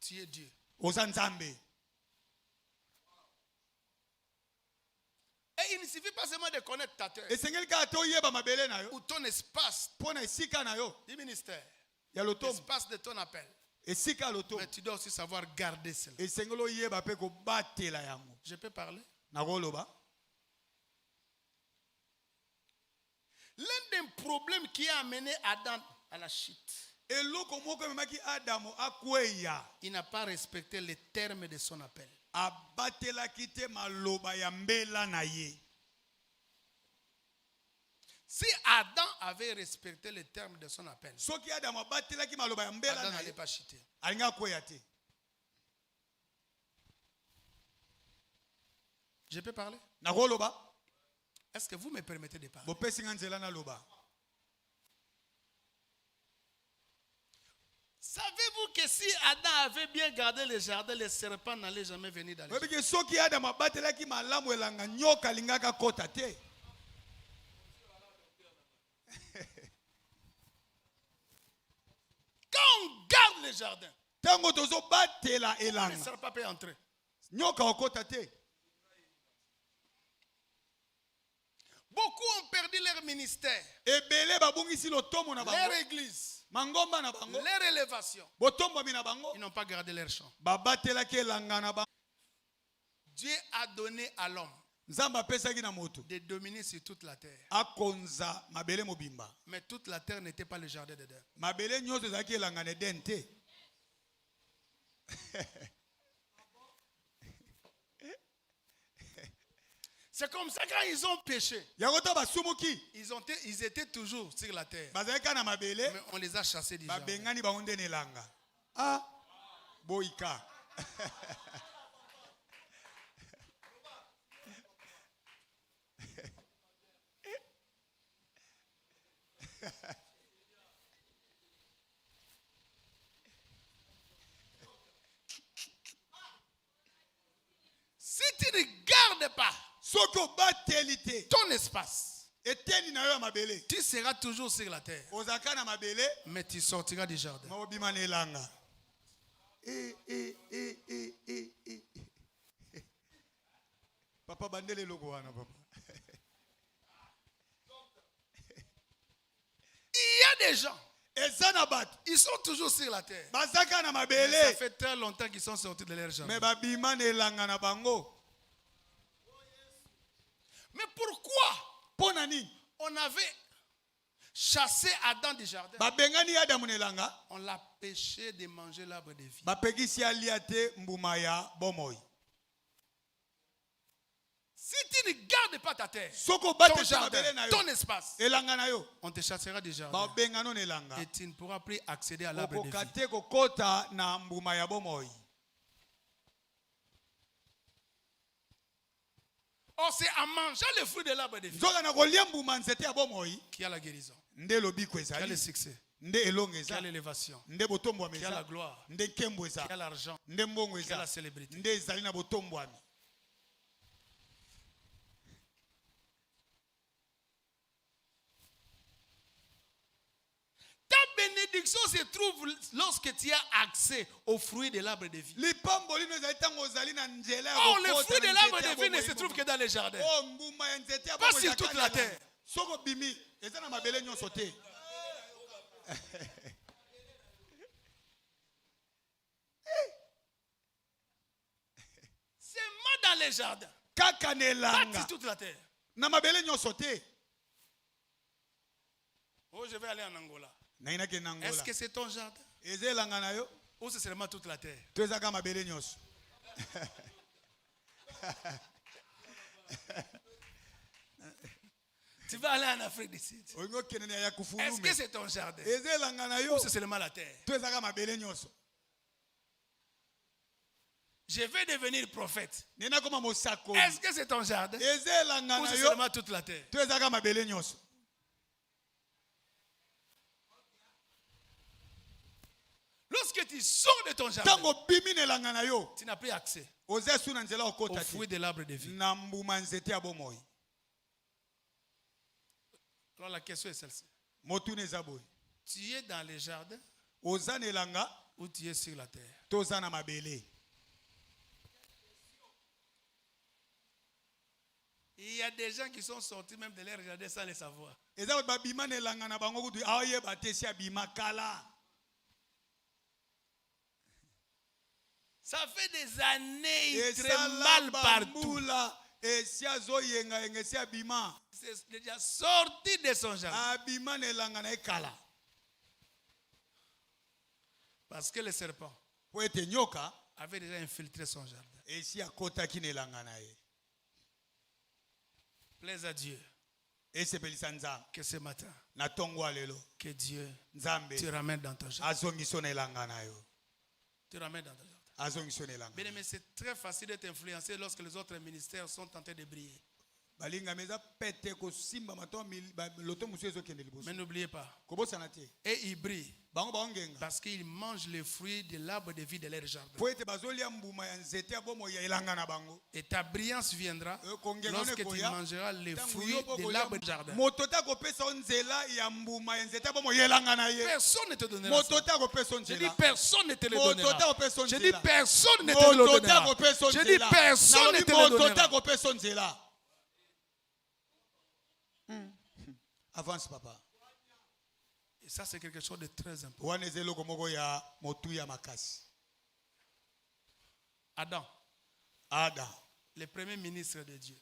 tu es Dieu. Et il ne suffit pas seulement de connaître ta terre ou ton espace du ministère, l'espace de ton appel. Mais tu dois aussi savoir garder cela. Je peux parler? L'un des problèmes qui a amené Adam à la chute, il n'a pas respecté les termes de son appel. Si Adam avait respecté les termes de son appel, Adam n'allait pas chuter. Je peux parler? Est-ce que vous me permettez de parler? Savez-vous que si Adam avait bien gardé le jardin, les serpents n'allaient jamais venir dans le jardin? Quand on garde le jardin, les serpents peuvent entrer. Beaucoup ont perdu leur ministère, leur église, leur élévation. Ils n'ont pas gardé leur champ. Dieu a donné à l'homme de dominer sur toute la terre. Mais toute la terre n'était pas le jardin d'Éden. C'est comme ça quand ils ont péché. Ils étaient toujours sur la terre. Mais on les a chassés du jardin. Si tu ne gardes pas ton espace, Tu seras toujours sur la terre. Mais tu sortiras du jardin. Papa bandele logo wana papa. Il y a des gens. Ils sont toujours sur la terre. Mais ça fait très longtemps qu'ils sont sortis de leur jardin. Mais pourquoi on avait chassé Adam du jardin? On l'a péché de manger l'arbre de vie. Si tu ne gardes pas ta terre, ton jardin, ton espace, on te chassera du jardin. Et tu ne pourras plus accéder à l'arbre de vie. Or, c'est en mangeant le fruit de l'arbre de vie qu'il y a la guérison, qu'il y a le succès, qu'il y a l'élévation, qu'il y a la gloire, qu'il y a l'argent, qu'il y a la célébrité. Ta bénédiction se trouve lorsque tu as accès aux fruits de l'arbre de vie. Oh, le fruit de l'arbre de vie ne se trouve que dans les jardins. Pas sur toute la terre. C'est moi dans les jardins. Pas sur toute la terre. Oh, je vais aller en Angola. Est-ce que c'est ton jardin? Ou c'est seulement toute la terre? Tu vas aller en Afrique du Sud. Est-ce que c'est ton jardin? Ou c'est seulement la terre? Je vais devenir prophète. Est-ce que c'est ton jardin? Ou c'est seulement toute la terre? Lorsque tu sors de ton jardin, tu n'as plus accès au fruit de l'arbre de vie. Alors la question est celle-ci. Tu es dans les jardins ou tu es sur la terre? Il y a des gens qui sont sortis même de leur jardin sans le savoir. Ça fait des années, il trémale partout. C'est déjà sorti de son jardin. Parce que le serpent avait déjà infiltré son jardin. Plaise à Dieu que ce matin, que Dieu te ramène dans ton jardin. Tu ramènes dans ton jardin. Bien aimé, c'est très facile d'être influencé lorsque les autres ministères sont en train de briller. Mais n'oubliez pas, et ils brillent parce qu'ils mangent les fruits de l'arbre de vie de leur jardin. Et ta brillance viendra lorsque tu mangeras les fruits de l'arbre de jardin. Personne ne te donnera ça. Je dis personne ne te le donnera. Je dis personne ne te le donnera. Je dis personne ne te le donnera. Avance, papa. Et ça, c'est quelque chose de très important. Adam, le premier ministre de Dieu,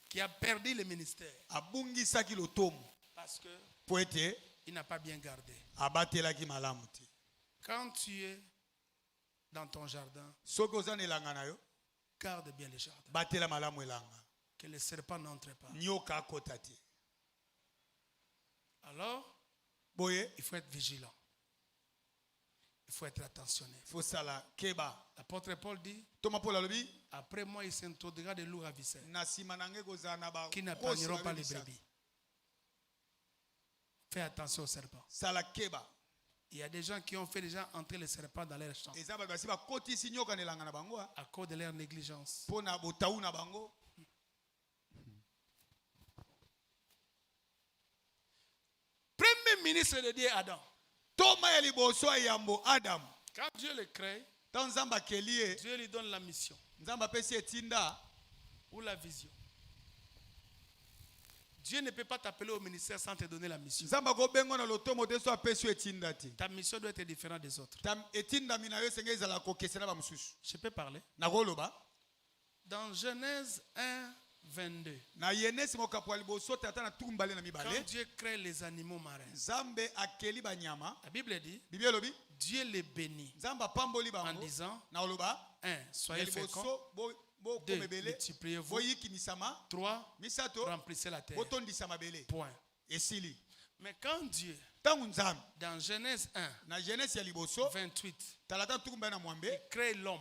qui a perdu le ministère parce qu'il n'a pas bien gardé. Quand tu es dans ton jardin, garde bien le jardin. Que les serpents n'entrent pas. Alors, il faut être vigilant. Il faut être attentionné. L'apôtre Paul dit, après moi, il s'introduira des loups ravisseurs qui n'épargneront pas les brebis. Fais attention aux serpents. Il y a des gens qui ont fait déjà entrer les serpents dans leur champ à cause de leur négligence. ministre de Dieu Adam. Quand Dieu le crée, Dieu lui donne la mission ou la vision. Dieu ne peut pas t'appeler au ministère sans te donner la mission. Ta mission doit être différente des autres. Je peux parler. Dans Genèse 1, 22. Quand Dieu crée les animaux marins, la Bible dit, Dieu les bénit en disant, 1. Soyez féconds. 2. Multipliez-vous. 3. Remplissez la terre. Point. Mais quand Dieu, dans Genèse 1, 28, il crée l'homme,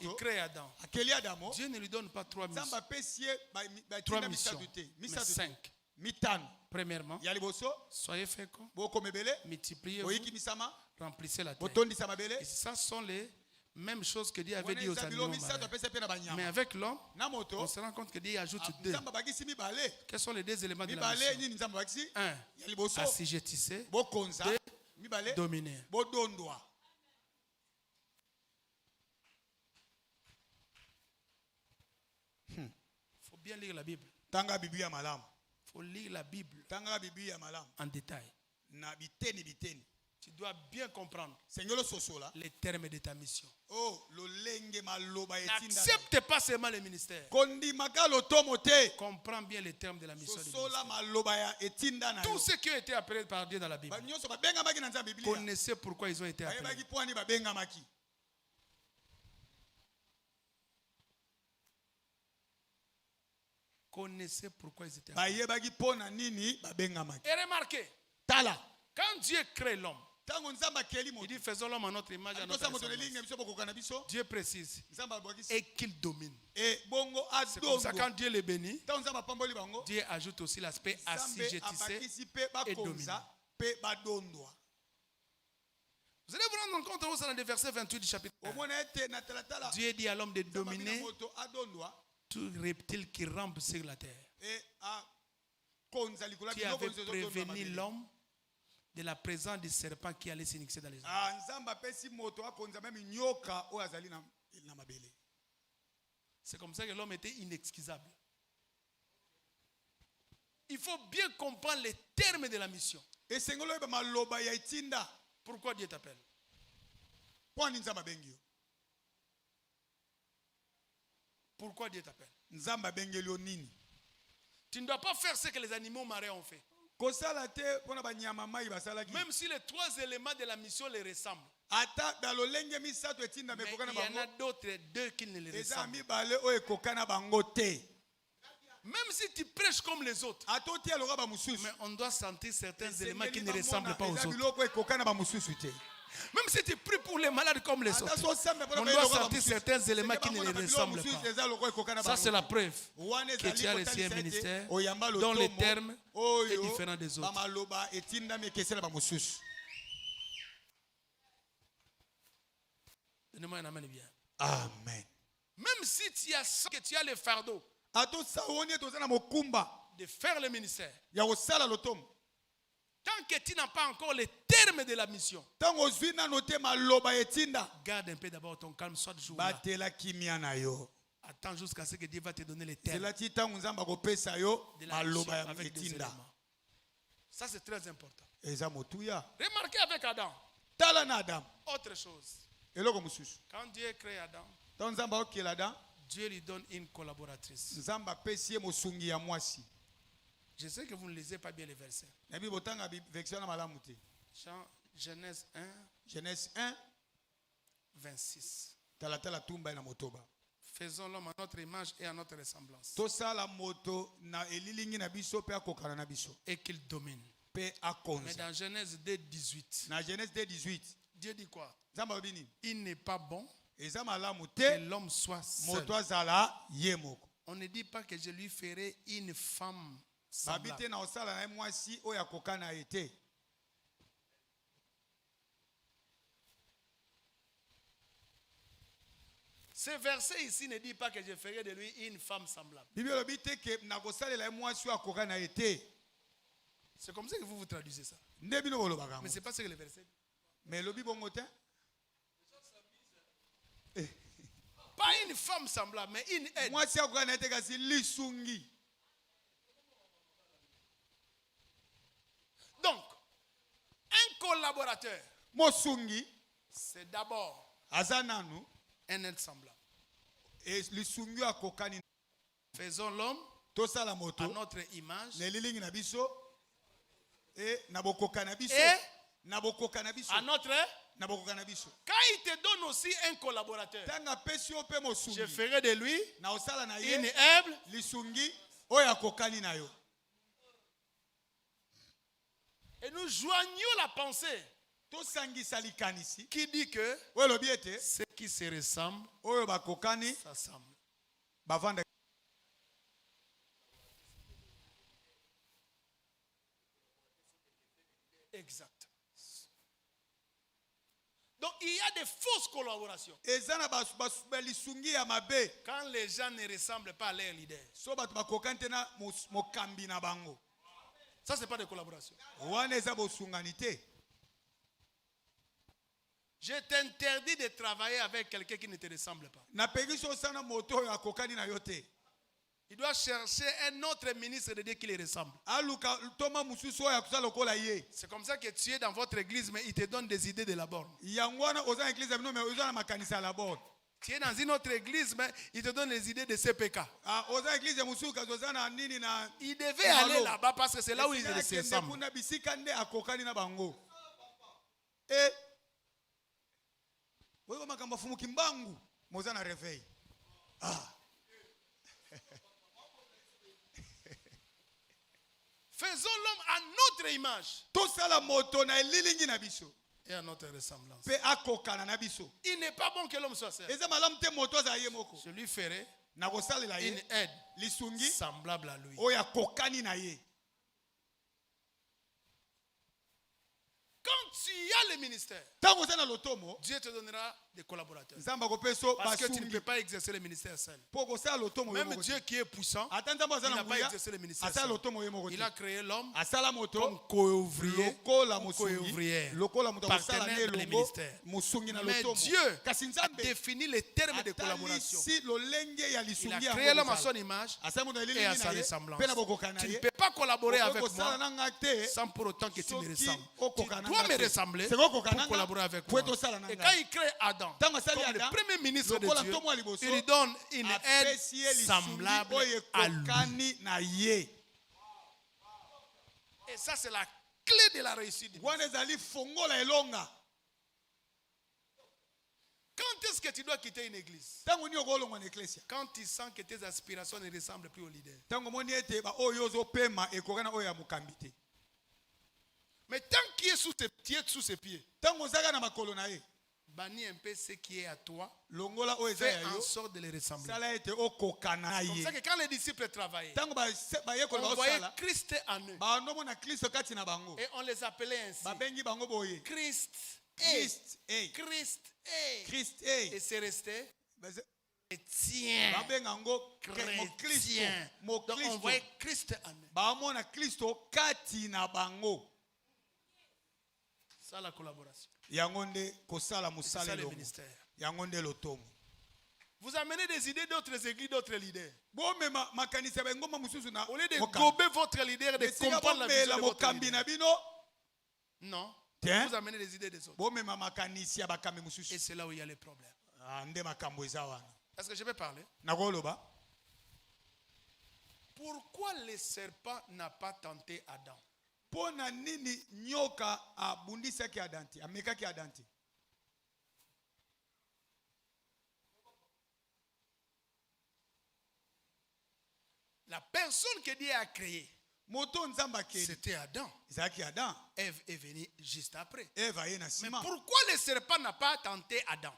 il crée Adam, Dieu ne lui donne pas 3 missions, mais 5. Premièrement, soyez féconds, multipliez-vous, remplissez la terre. Et ça sont les mêmes choses que Dieu avait dit aux animaux marins. Mais avec l'homme, on se rend compte que Dieu ajoute 2. Quels sont les 2 éléments de la mission? 1. Assujettissez. 2. Dominer. Il faut bien lire la Bible. Il faut lire la Bible en détail. Tu dois bien comprendre les termes de ta mission. N'accepte pas seulement le ministère. Comprends bien les termes de la mission. Tous ceux qui ont été appelés par Dieu dans la Bible, connaissez pourquoi ils ont été appelés. Connaissez pourquoi ils étaient appelés. Et remarquez, quand Dieu crée l'homme, il dit faisons l'homme à notre image, à notre ressemblance. Dieu précise. Et qu'il domine. C'est comme ça quand Dieu les bénit, Dieu ajoute aussi l'aspect assujettissé et dominer. Vous allez vous rendre compte dans le verset 28 du chapitre 1. Dieu dit à l'homme de dominer tout reptile qui rampe sur la terre. Qui avait prévenu l'homme de la présence du serpent qui allait s'inixer dans les eaux. C'est comme ça que l'homme était inexcusable. Il faut bien comprendre les termes de la mission. Pourquoi Dieu t'appelle? Pourquoi Dieu t'appelle? Tu ne dois pas faire ce que les animaux marins ont fait. Même si les 3 éléments de la mission les ressemblent. Mais il y en a d'autres 2 qui ne les ressemblent. Même si tu prêches comme les autres, mais on doit sentir certains éléments qui ne ressemblent pas aux autres. Même si tu pries pour les malades comme les autres, on doit sentir certains éléments qui ne les ressemblent pas. Ça, c'est la preuve que tu as reçu un ministère dont le terme est différent des autres. Donnez-moi un amen bien. Amen. Même si tu as le fardeau de faire le ministère, tant que tu n'as pas encore les termes de la mission, garde un peu d'abord ton calme, soit du jour là. Attends jusqu'à ce que Dieu va te donner les termes de la mission avec des éléments. Ça, c'est très important. Remarquez avec Adam. Autre chose. Quand Dieu crée Adam, Dieu lui donne une collaboratrice. Je sais que vous ne lisez pas bien les versets. Genèse 1, 26. Faisons l'homme à notre image et à notre ressemblance. Et qu'il domine. Mais dans Genèse 2, 18. Dieu dit quoi? Il n'est pas bon que l'homme soit seul. On ne dit pas que je lui ferai une femme semblable. Ce verset ici ne dit pas que je ferai de lui une femme semblable. C'est comme ça que vous traduisez ça. Mais c'est pas ce que le verset dit. Mais le Bible pas une femme semblable, mais une aide. Donc, un collaborateur, c'est d'abord un aide semblable. Faisons l'homme à notre image et à notre. Quand il te donne aussi un collaborateur, je ferai de lui une humble. Et nous joignons la pensée qui dit que ceux qui se ressemblent s'assemblent. Exact. Donc il y a des fausses collaborations. Quand les gens ne ressemblent pas à leur leader. Ça, c'est pas de collaboration. Je t'interdis de travailler avec quelqu'un qui ne te ressemble pas. Il doit chercher un autre ministre de Dieu qui le ressemble. C'est comme ça que tu es dans votre église, mais il te donne des idées de la borne. Tu es dans une autre église, mais il te donne des idées de CPK. Il devait aller là-bas parce que c'est là où il se ressemble. Faisons l'homme à notre image et à notre ressemblance. Il n'est pas bon que l'homme soit seul. Je lui ferai une aide semblable à lui. Quand tu as le ministère, Dieu te donnera des collaborateurs. Parce que tu ne peux pas exercer le ministère seul. Même Dieu qui est puissant, il n'a pas exercé le ministère seul. Il a créé l'homme comme co-ouvrier, partenaire de ministère. Mais Dieu a défini les termes de collaboration. Il a créé l'homme à son image et à sa ressemblance. Tu ne peux pas collaborer avec moi sans pour autant que tu me ressembles. Tu dois me ressembler pour collaborer avec moi. Et quand il crée Adam comme le premier ministre de Dieu, il lui donne une aide semblable à lui. Et ça, c'est la clé de la réussite. Quand est-ce que tu dois quitter une église? Quand tu sens que tes aspirations ne ressemblent plus au leader. Mais tant qu'il est sous ses pieds, bannis un peu ce qui est à toi, fais en sorte de les ressembler. C'est comme ça que quand les disciples travaillaient, on voyait Christ en eux. Et on les appelait ainsi. Christ est. Et c'est resté chrétien. Donc on voyait Christ en eux. Ça la collaboration. C'est ça le ministère. Vous amenez des idées d'autres églises, d'autres leaders. Au lieu de gober votre leader et de comprendre la vision de votre leader. Non. Vous amenez des idées des autres. Et c'est là où il y a les problèmes. Est-ce que je vais parler? Pourquoi le serpent n'a pas tenté Adam? La personne que Dieu a créée, c'était Adam. Ève est venue juste après. Mais pourquoi le serpent n'a pas tenté Adam?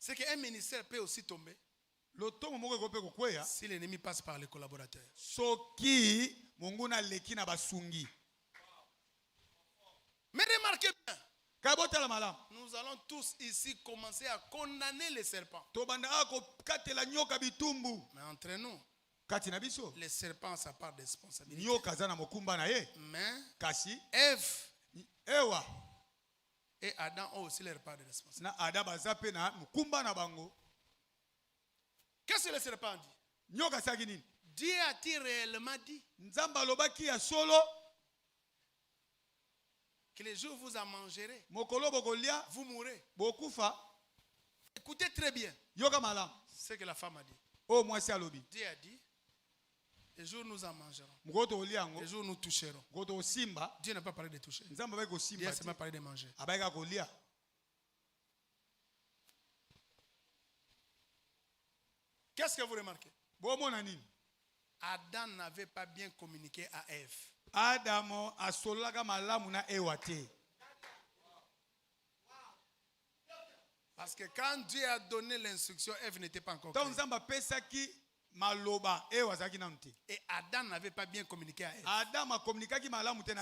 C'est qu'un ministère peut aussi tomber si l'ennemi passe par les collaborateurs. Mais remarquez bien, Nous allons tous ici commencer à condamner les serpents. Mais entre nous, les serpents, ça part de responsabilité. Mais Ève et Adam ont aussi leur part de responsabilité. Qu'est-ce que le serpent dit? Dieu a-t-il réellement dit que les jours où vous en mangerez, vous mourrez? Écoutez très bien ce que la femme a dit. Dieu a dit, les jours où nous en mangerons, les jours où nous toucherons. Dieu n'a pas parlé de toucher. Dieu a seulement parlé de manger. Qu'est-ce que vous remarquez? Adam n'avait pas bien communiqué à Ève. Parce que quand Dieu a donné l'instruction, Ève n'était pas encore créée. Et Adam n'avait pas bien communiqué à Ève.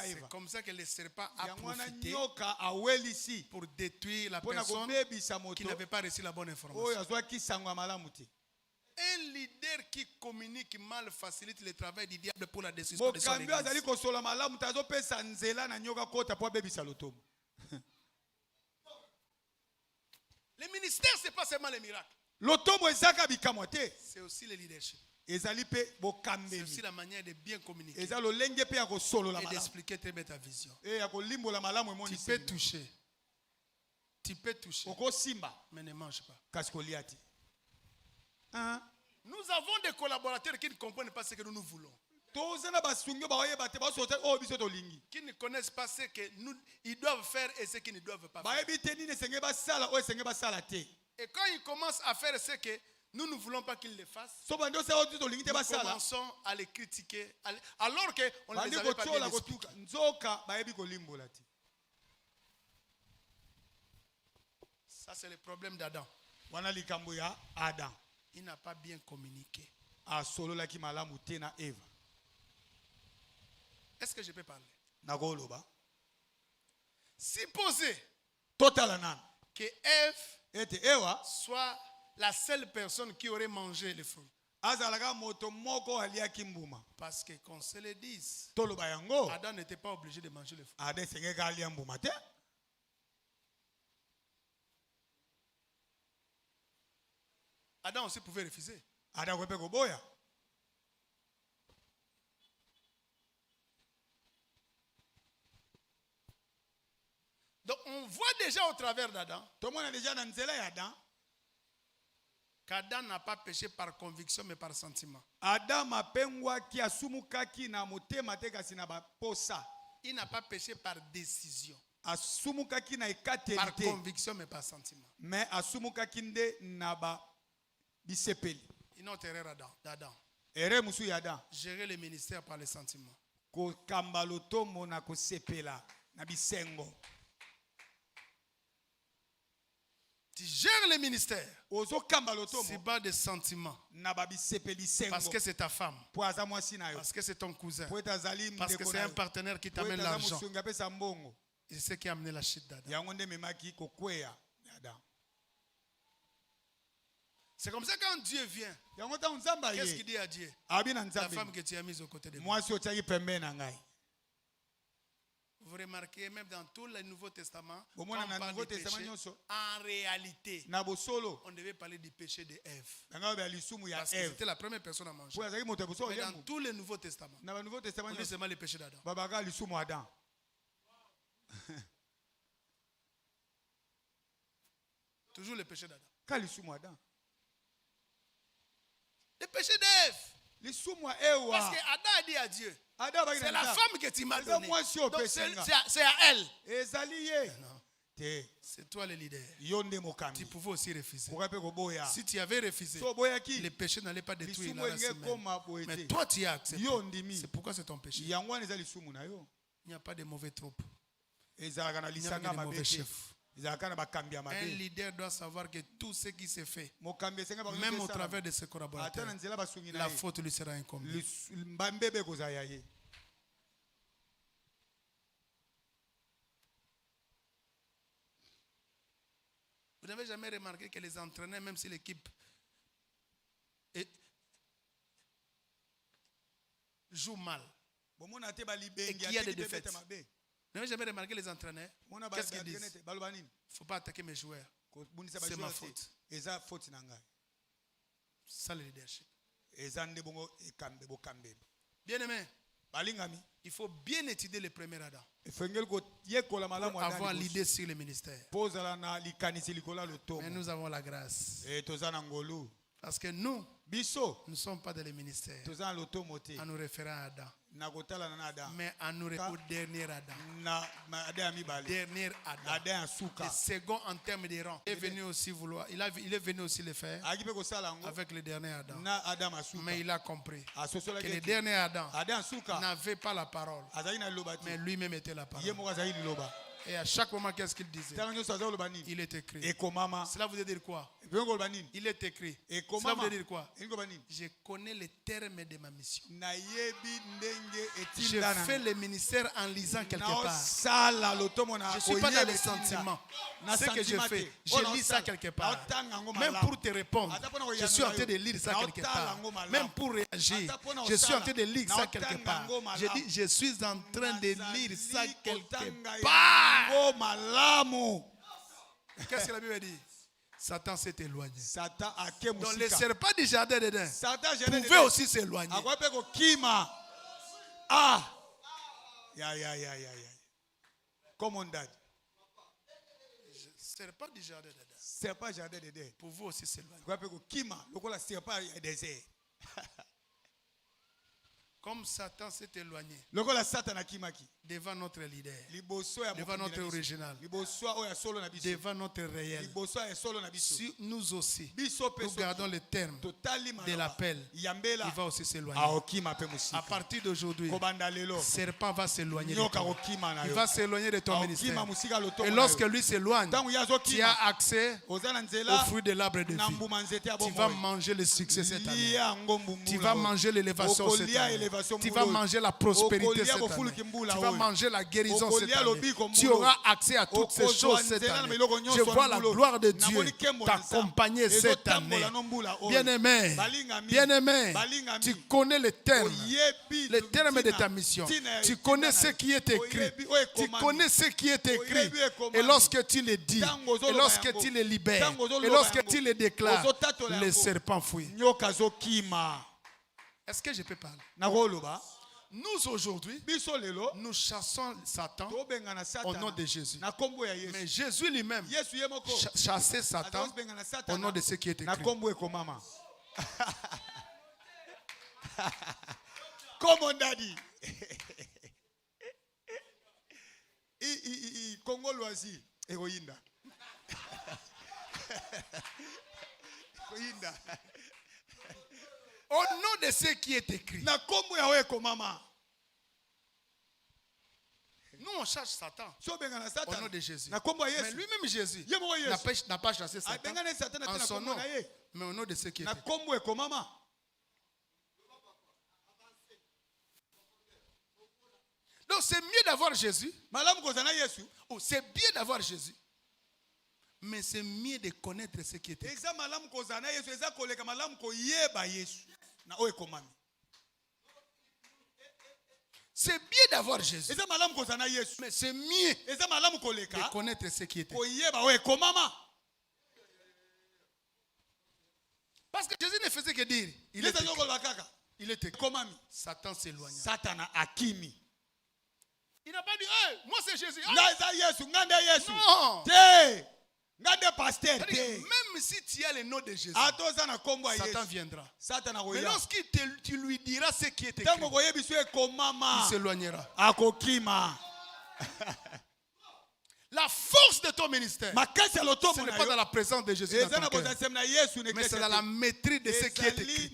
C'est comme ça que le serpent a profité pour détruire la personne qui n'avait pas reçu la bonne information. Un leader qui communique mal facilite le travail du diable pour la destruction de son église. Le ministère, ce n'est pas seulement les miracles. C'est aussi le leadership. C'est aussi la manière de bien communiquer et d'expliquer très bien ta vision. Tu peux toucher, mais ne mange pas. Nous avons des collaborateurs qui ne comprennent pas ce que nous voulons. Qui ne connaissent pas ce qu'ils doivent faire et ce qu'ils ne doivent pas faire. Et quand ils commencent à faire ce que nous ne voulons pas qu'ils le fassent, nous commençons à les critiquer alors qu'on ne les avait pas bien expliqué. Ça, c'est le problème d'Adam. Il n'a pas bien communiqué. Est-ce que je peux parler? Supposez que Ève soit la seule personne qui aurait mangé le fruit. Parce que qu'on se le dise, Adam n'était pas obligé de manger le fruit. Adam aussi pouvait refuser. Donc on voit déjà au travers d'Adam qu'Adam n'a pas péché par conviction mais par sentiment. Il n'a pas péché par décision. Par conviction mais par sentiment. Une autre erreur d'Adam. Gérer le ministère par les sentiments. Tu gères le ministère. C'est pas des sentiments. Parce que c'est ta femme. Parce que c'est ton cousin. Parce que c'est un partenaire qui t'amène l'argent. Et c'est ce qui a amené la chute d'Adam. C'est comme ça quand Dieu vient. Qu'est-ce qu'il dit à Dieu? La femme que tu as mise aux côtés de moi. Vous remarquez même dans tout le Nouveau Testament, quand on parle du péché, en réalité, on devait parler du péché de Ève. Parce que c'était la première personne à manger. Mais dans tout le Nouveau Testament, on dit seulement le péché d'Adam. Toujours le péché d'Adam. Le péché d'Ève. Parce que Adam a dit à Dieu, c'est la femme que tu m'as donnée. Donc c'est à elle. Non. C'est toi le leader. Tu pouvais aussi refuser. Si tu avais refusé, le péché n'allait pas détruire la race humaine. Mais toi tu as accepté. C'est pourquoi c'est ton péché. Il n'y a pas de mauvais troupes. Il n'y a pas de mauvais chefs. Un leader doit savoir que tout ce qui se fait, même au travers de ses collaborateurs, la faute lui sera incombée. Vous n'avez jamais remarqué que les entraîneurs, même si l'équipe joue mal et qu'il y a des défaites, vous n'avez jamais remarqué les entraîneurs? Qu'est-ce qu'ils disent? Il ne faut pas attaquer mes joueurs. C'est ma faute. Ça, le leadership. Bien aimé, il faut bien étudier le premier Adam pour avoir l'idée sur le ministère. Mais nous avons la grâce. Parce que nous ne sommes pas dans le ministère en nous référant à Adam, mais en nous référant au dernier Adam. Dernier Adam. Le second en termes de rang. Il est venu aussi vouloir. Il est venu aussi le faire avec le dernier Adam. Mais il a compris que le dernier Adam n'avait pas la parole, mais lui-même était la parole. Et à chaque moment, qu'est-ce qu'il disait? Il est écrit. Cela veut dire quoi? Il est écrit. Cela veut dire quoi? Je connais les termes de ma mission. Je fais le ministère en lisant quelque part. Je ne suis pas dans les sentiments. Ce que je fais, je lis ça quelque part. Même pour te répondre, je suis en train de lire ça quelque part. Même pour réagir, je suis en train de lire ça quelque part. Je dis, je suis en train de lire ça quelque part. Qu'est-ce que la Bible dit? Satan s'est éloigné. Donc les serpents du jardin d'Éden pouvaient aussi s'éloigner. Comme on dit. Serpents du jardin d'Éden pouvaient aussi s'éloigner. Comme Satan s'est éloigné devant notre leader, devant notre original, devant notre réel, si nous aussi, nous gardons le terme de l'appel, il va aussi s'éloigner. À partir d'aujourd'hui, le serpent va s'éloigner de toi. Il va s'éloigner de ton ministère. Et lorsque lui s'éloigne, tu as accès au fruit de l'arbre de vie. Tu vas manger le succès cette année. Tu vas manger l'élévation cette année. Tu vas manger la prospérité cette année. Tu vas manger la guérison cette année. Tu auras accès à toutes ces choses cette année. Je vois la gloire de Dieu t'accompagner cette année. Bien-aimé, bien-aimé, tu connais les termes de ta mission. Tu connais ce qui est écrit. Tu connais ce qui est écrit. Et lorsque tu le dis, et lorsque tu le libères, et lorsque tu le déclares, les serpents fuient. Est-ce que je peux parler? Nous aujourd'hui, nous chassons Satan au nom de Jésus. Mais Jésus lui-même chassait Satan au nom de ce qui est écrit. Comme on a dit. Congo loisi, héroïne. Au nom de ce qui est écrit. Nous on cherche Satan au nom de Jésus. Mais lui-même Jésus n'a pas chassé Satan en son nom, mais au nom de ce qui est écrit. Donc c'est mieux d'avoir Jésus. C'est bien d'avoir Jésus. Mais c'est mieux de connaître ce qui est écrit. C'est bien d'avoir Jésus. Mais c'est mieux de connaître ce qui est écrit. Parce que Jésus ne faisait que dire. Il était Satan s'éloigne. Il n'a pas dit, hey, moi c'est Jésus. Non. Même si tu as le nom de Jésus, Satan viendra. Mais lorsqu'il tu lui diras ce qui est écrit, il s'éloignera. La force de ton ministère, ce n'est pas dans la présence de Jésus dans ton cœur, mais c'est dans la maîtrise de ce qui est écrit.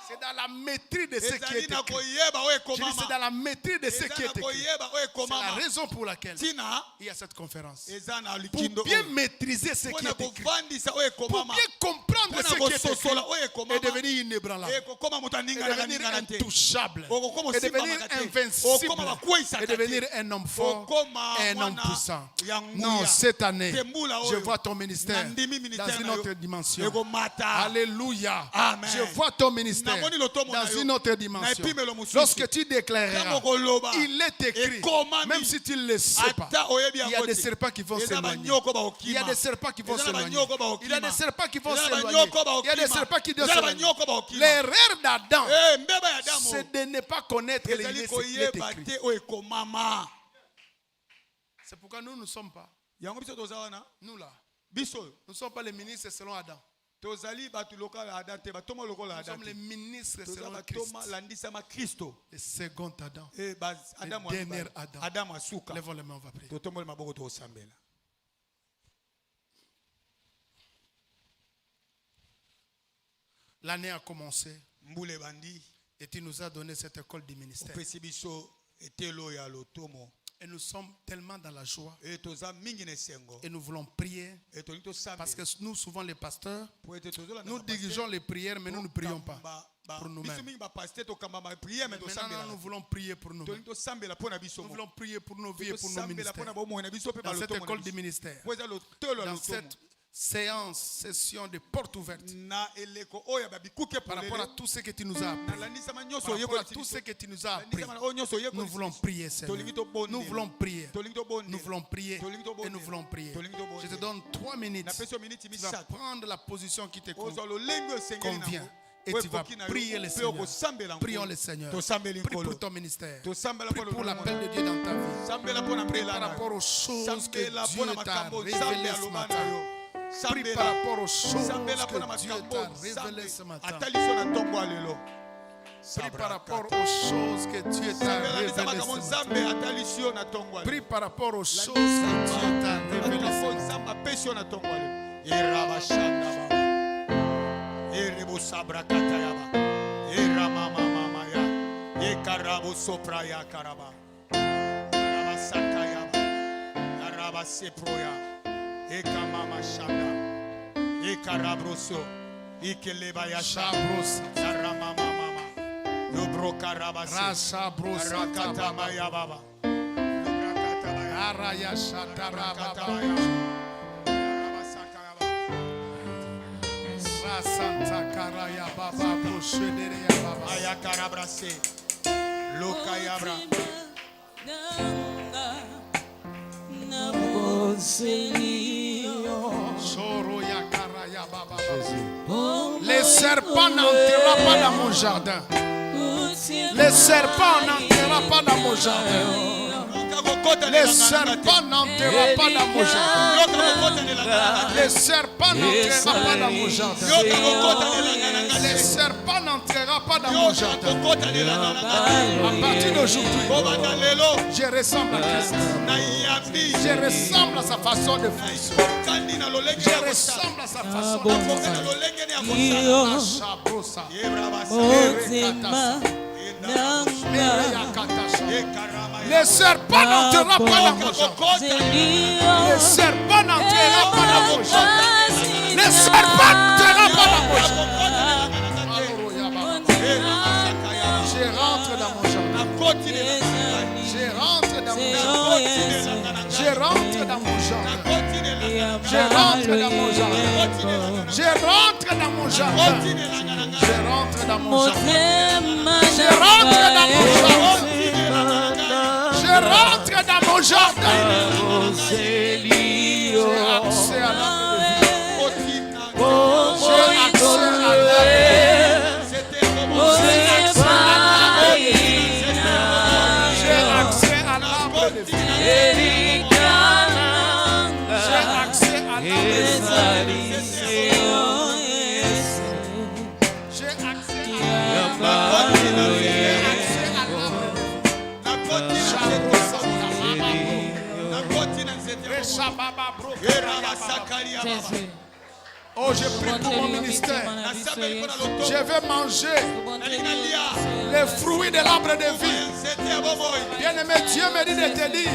C'est dans la maîtrise de ce qui est écrit. C'est dans la maîtrise de ce qui est écrit. C'est la raison pour laquelle il y a cette conférence. Pour bien maîtriser ce qui est écrit. Pour bien comprendre ce qui est écrit. Et devenir inébranlable. Et devenir intouchable. Et devenir invincible. Et devenir un homme fort. Et un homme puissant. Non, cette année, je vois ton ministère dans une autre dimension. Alléluia. Je vois ton ministère dans une autre dimension. Lorsque tu déclareras, il est écrit, même si tu ne le sais pas, il y a des serpents qui vont s'éloigner. Il y a des serpents qui vont s'éloigner. Il y a des serpents qui vont s'éloigner. Il y a des serpents qui vont s'éloigner. L'erreur d'Adam, c'est de ne pas connaître les liens qui est écrit. C'est pourquoi nous ne sommes pas. Nous là. Nous ne sommes pas les ministres selon Adam. Nous sommes les ministres selon Christ. Le second Adam. Le dernier Adam. Lèvons les mains, on va prier. L'année a commencé. Et tu nous as donné cette école du ministère. Et nous sommes tellement dans la joie. Et nous voulons prier. Parce que nous, souvent les pasteurs, nous dirigeons les prières, mais nous ne prions pas pour nous-mêmes. Maintenant, nous voulons prier pour nous-mêmes. Nous voulons prier pour nos vies et pour nos ministères. Dans cette école du ministère. Dans cette session de porte ouverte. Par rapport à tout ce que tu nous as appris. Par rapport à tout ce que tu nous as appris. Nous voulons prier, Seigneur. Nous voulons prier. Nous voulons prier. Et nous voulons prier. Je te donne 3 minutes. Tu vas prendre la position qui te convient. Et tu vas prier le Seigneur. Prions le Seigneur. Prie pour ton ministère. Prie pour l'appel de Dieu dans ta vie. Prie par rapport aux choses que Dieu t'a révélées ce matin. Prie par rapport aux choses que Dieu t'a révélées ce matin. Prie par rapport aux choses que Dieu t'a révélées ce matin. Prie par rapport aux choses que Dieu t'a révélées ce matin. Eka mama shanda, eka rabroso, ike leba ya shabrosa, zarama mama, yobroka rabase, rasa brosa, rakata maya baba, rakata maya, araya shata baba, rabasaka baba, rasanta karaya baba, broshedere ya baba, ayakara brase, loka yabra. Les serpents n'entreront pas dans mon jardin. Les serpents n'entreront pas dans mon jardin. Les serpents n'entreront pas dans mon jardin. Les serpents n'entreront pas dans mon jardin. Les serpents n'entreront pas dans mon jardin. À partir d'aujourd'hui, je ressemble à Christ. Je ressemble à sa façon de fonctionner. Je ressemble à sa façon de les serpents n'entreront pas dans mon jardin. Les serpents n'entreront pas dans mon jardin. Les serpents n'entreront pas dans mon jardin. Je rentre dans mon jardin. Je rentre dans mon jardin. Je rentre dans mon jardin. Je rentre dans mon jardin. Je rentre dans mon jardin. Je rentre dans mon jardin. Je rentre dans mon jardin. Je rentre dans mon jardin. J'ai accès à l'âme de vie. J'ai accès à l'âme de vie. J'ai accès à l'âme de vie. Oh, je prie pour mon ministère. Je vais manger les fruits de l'arbre de vie. Bien-aimé, Dieu me dit de te dire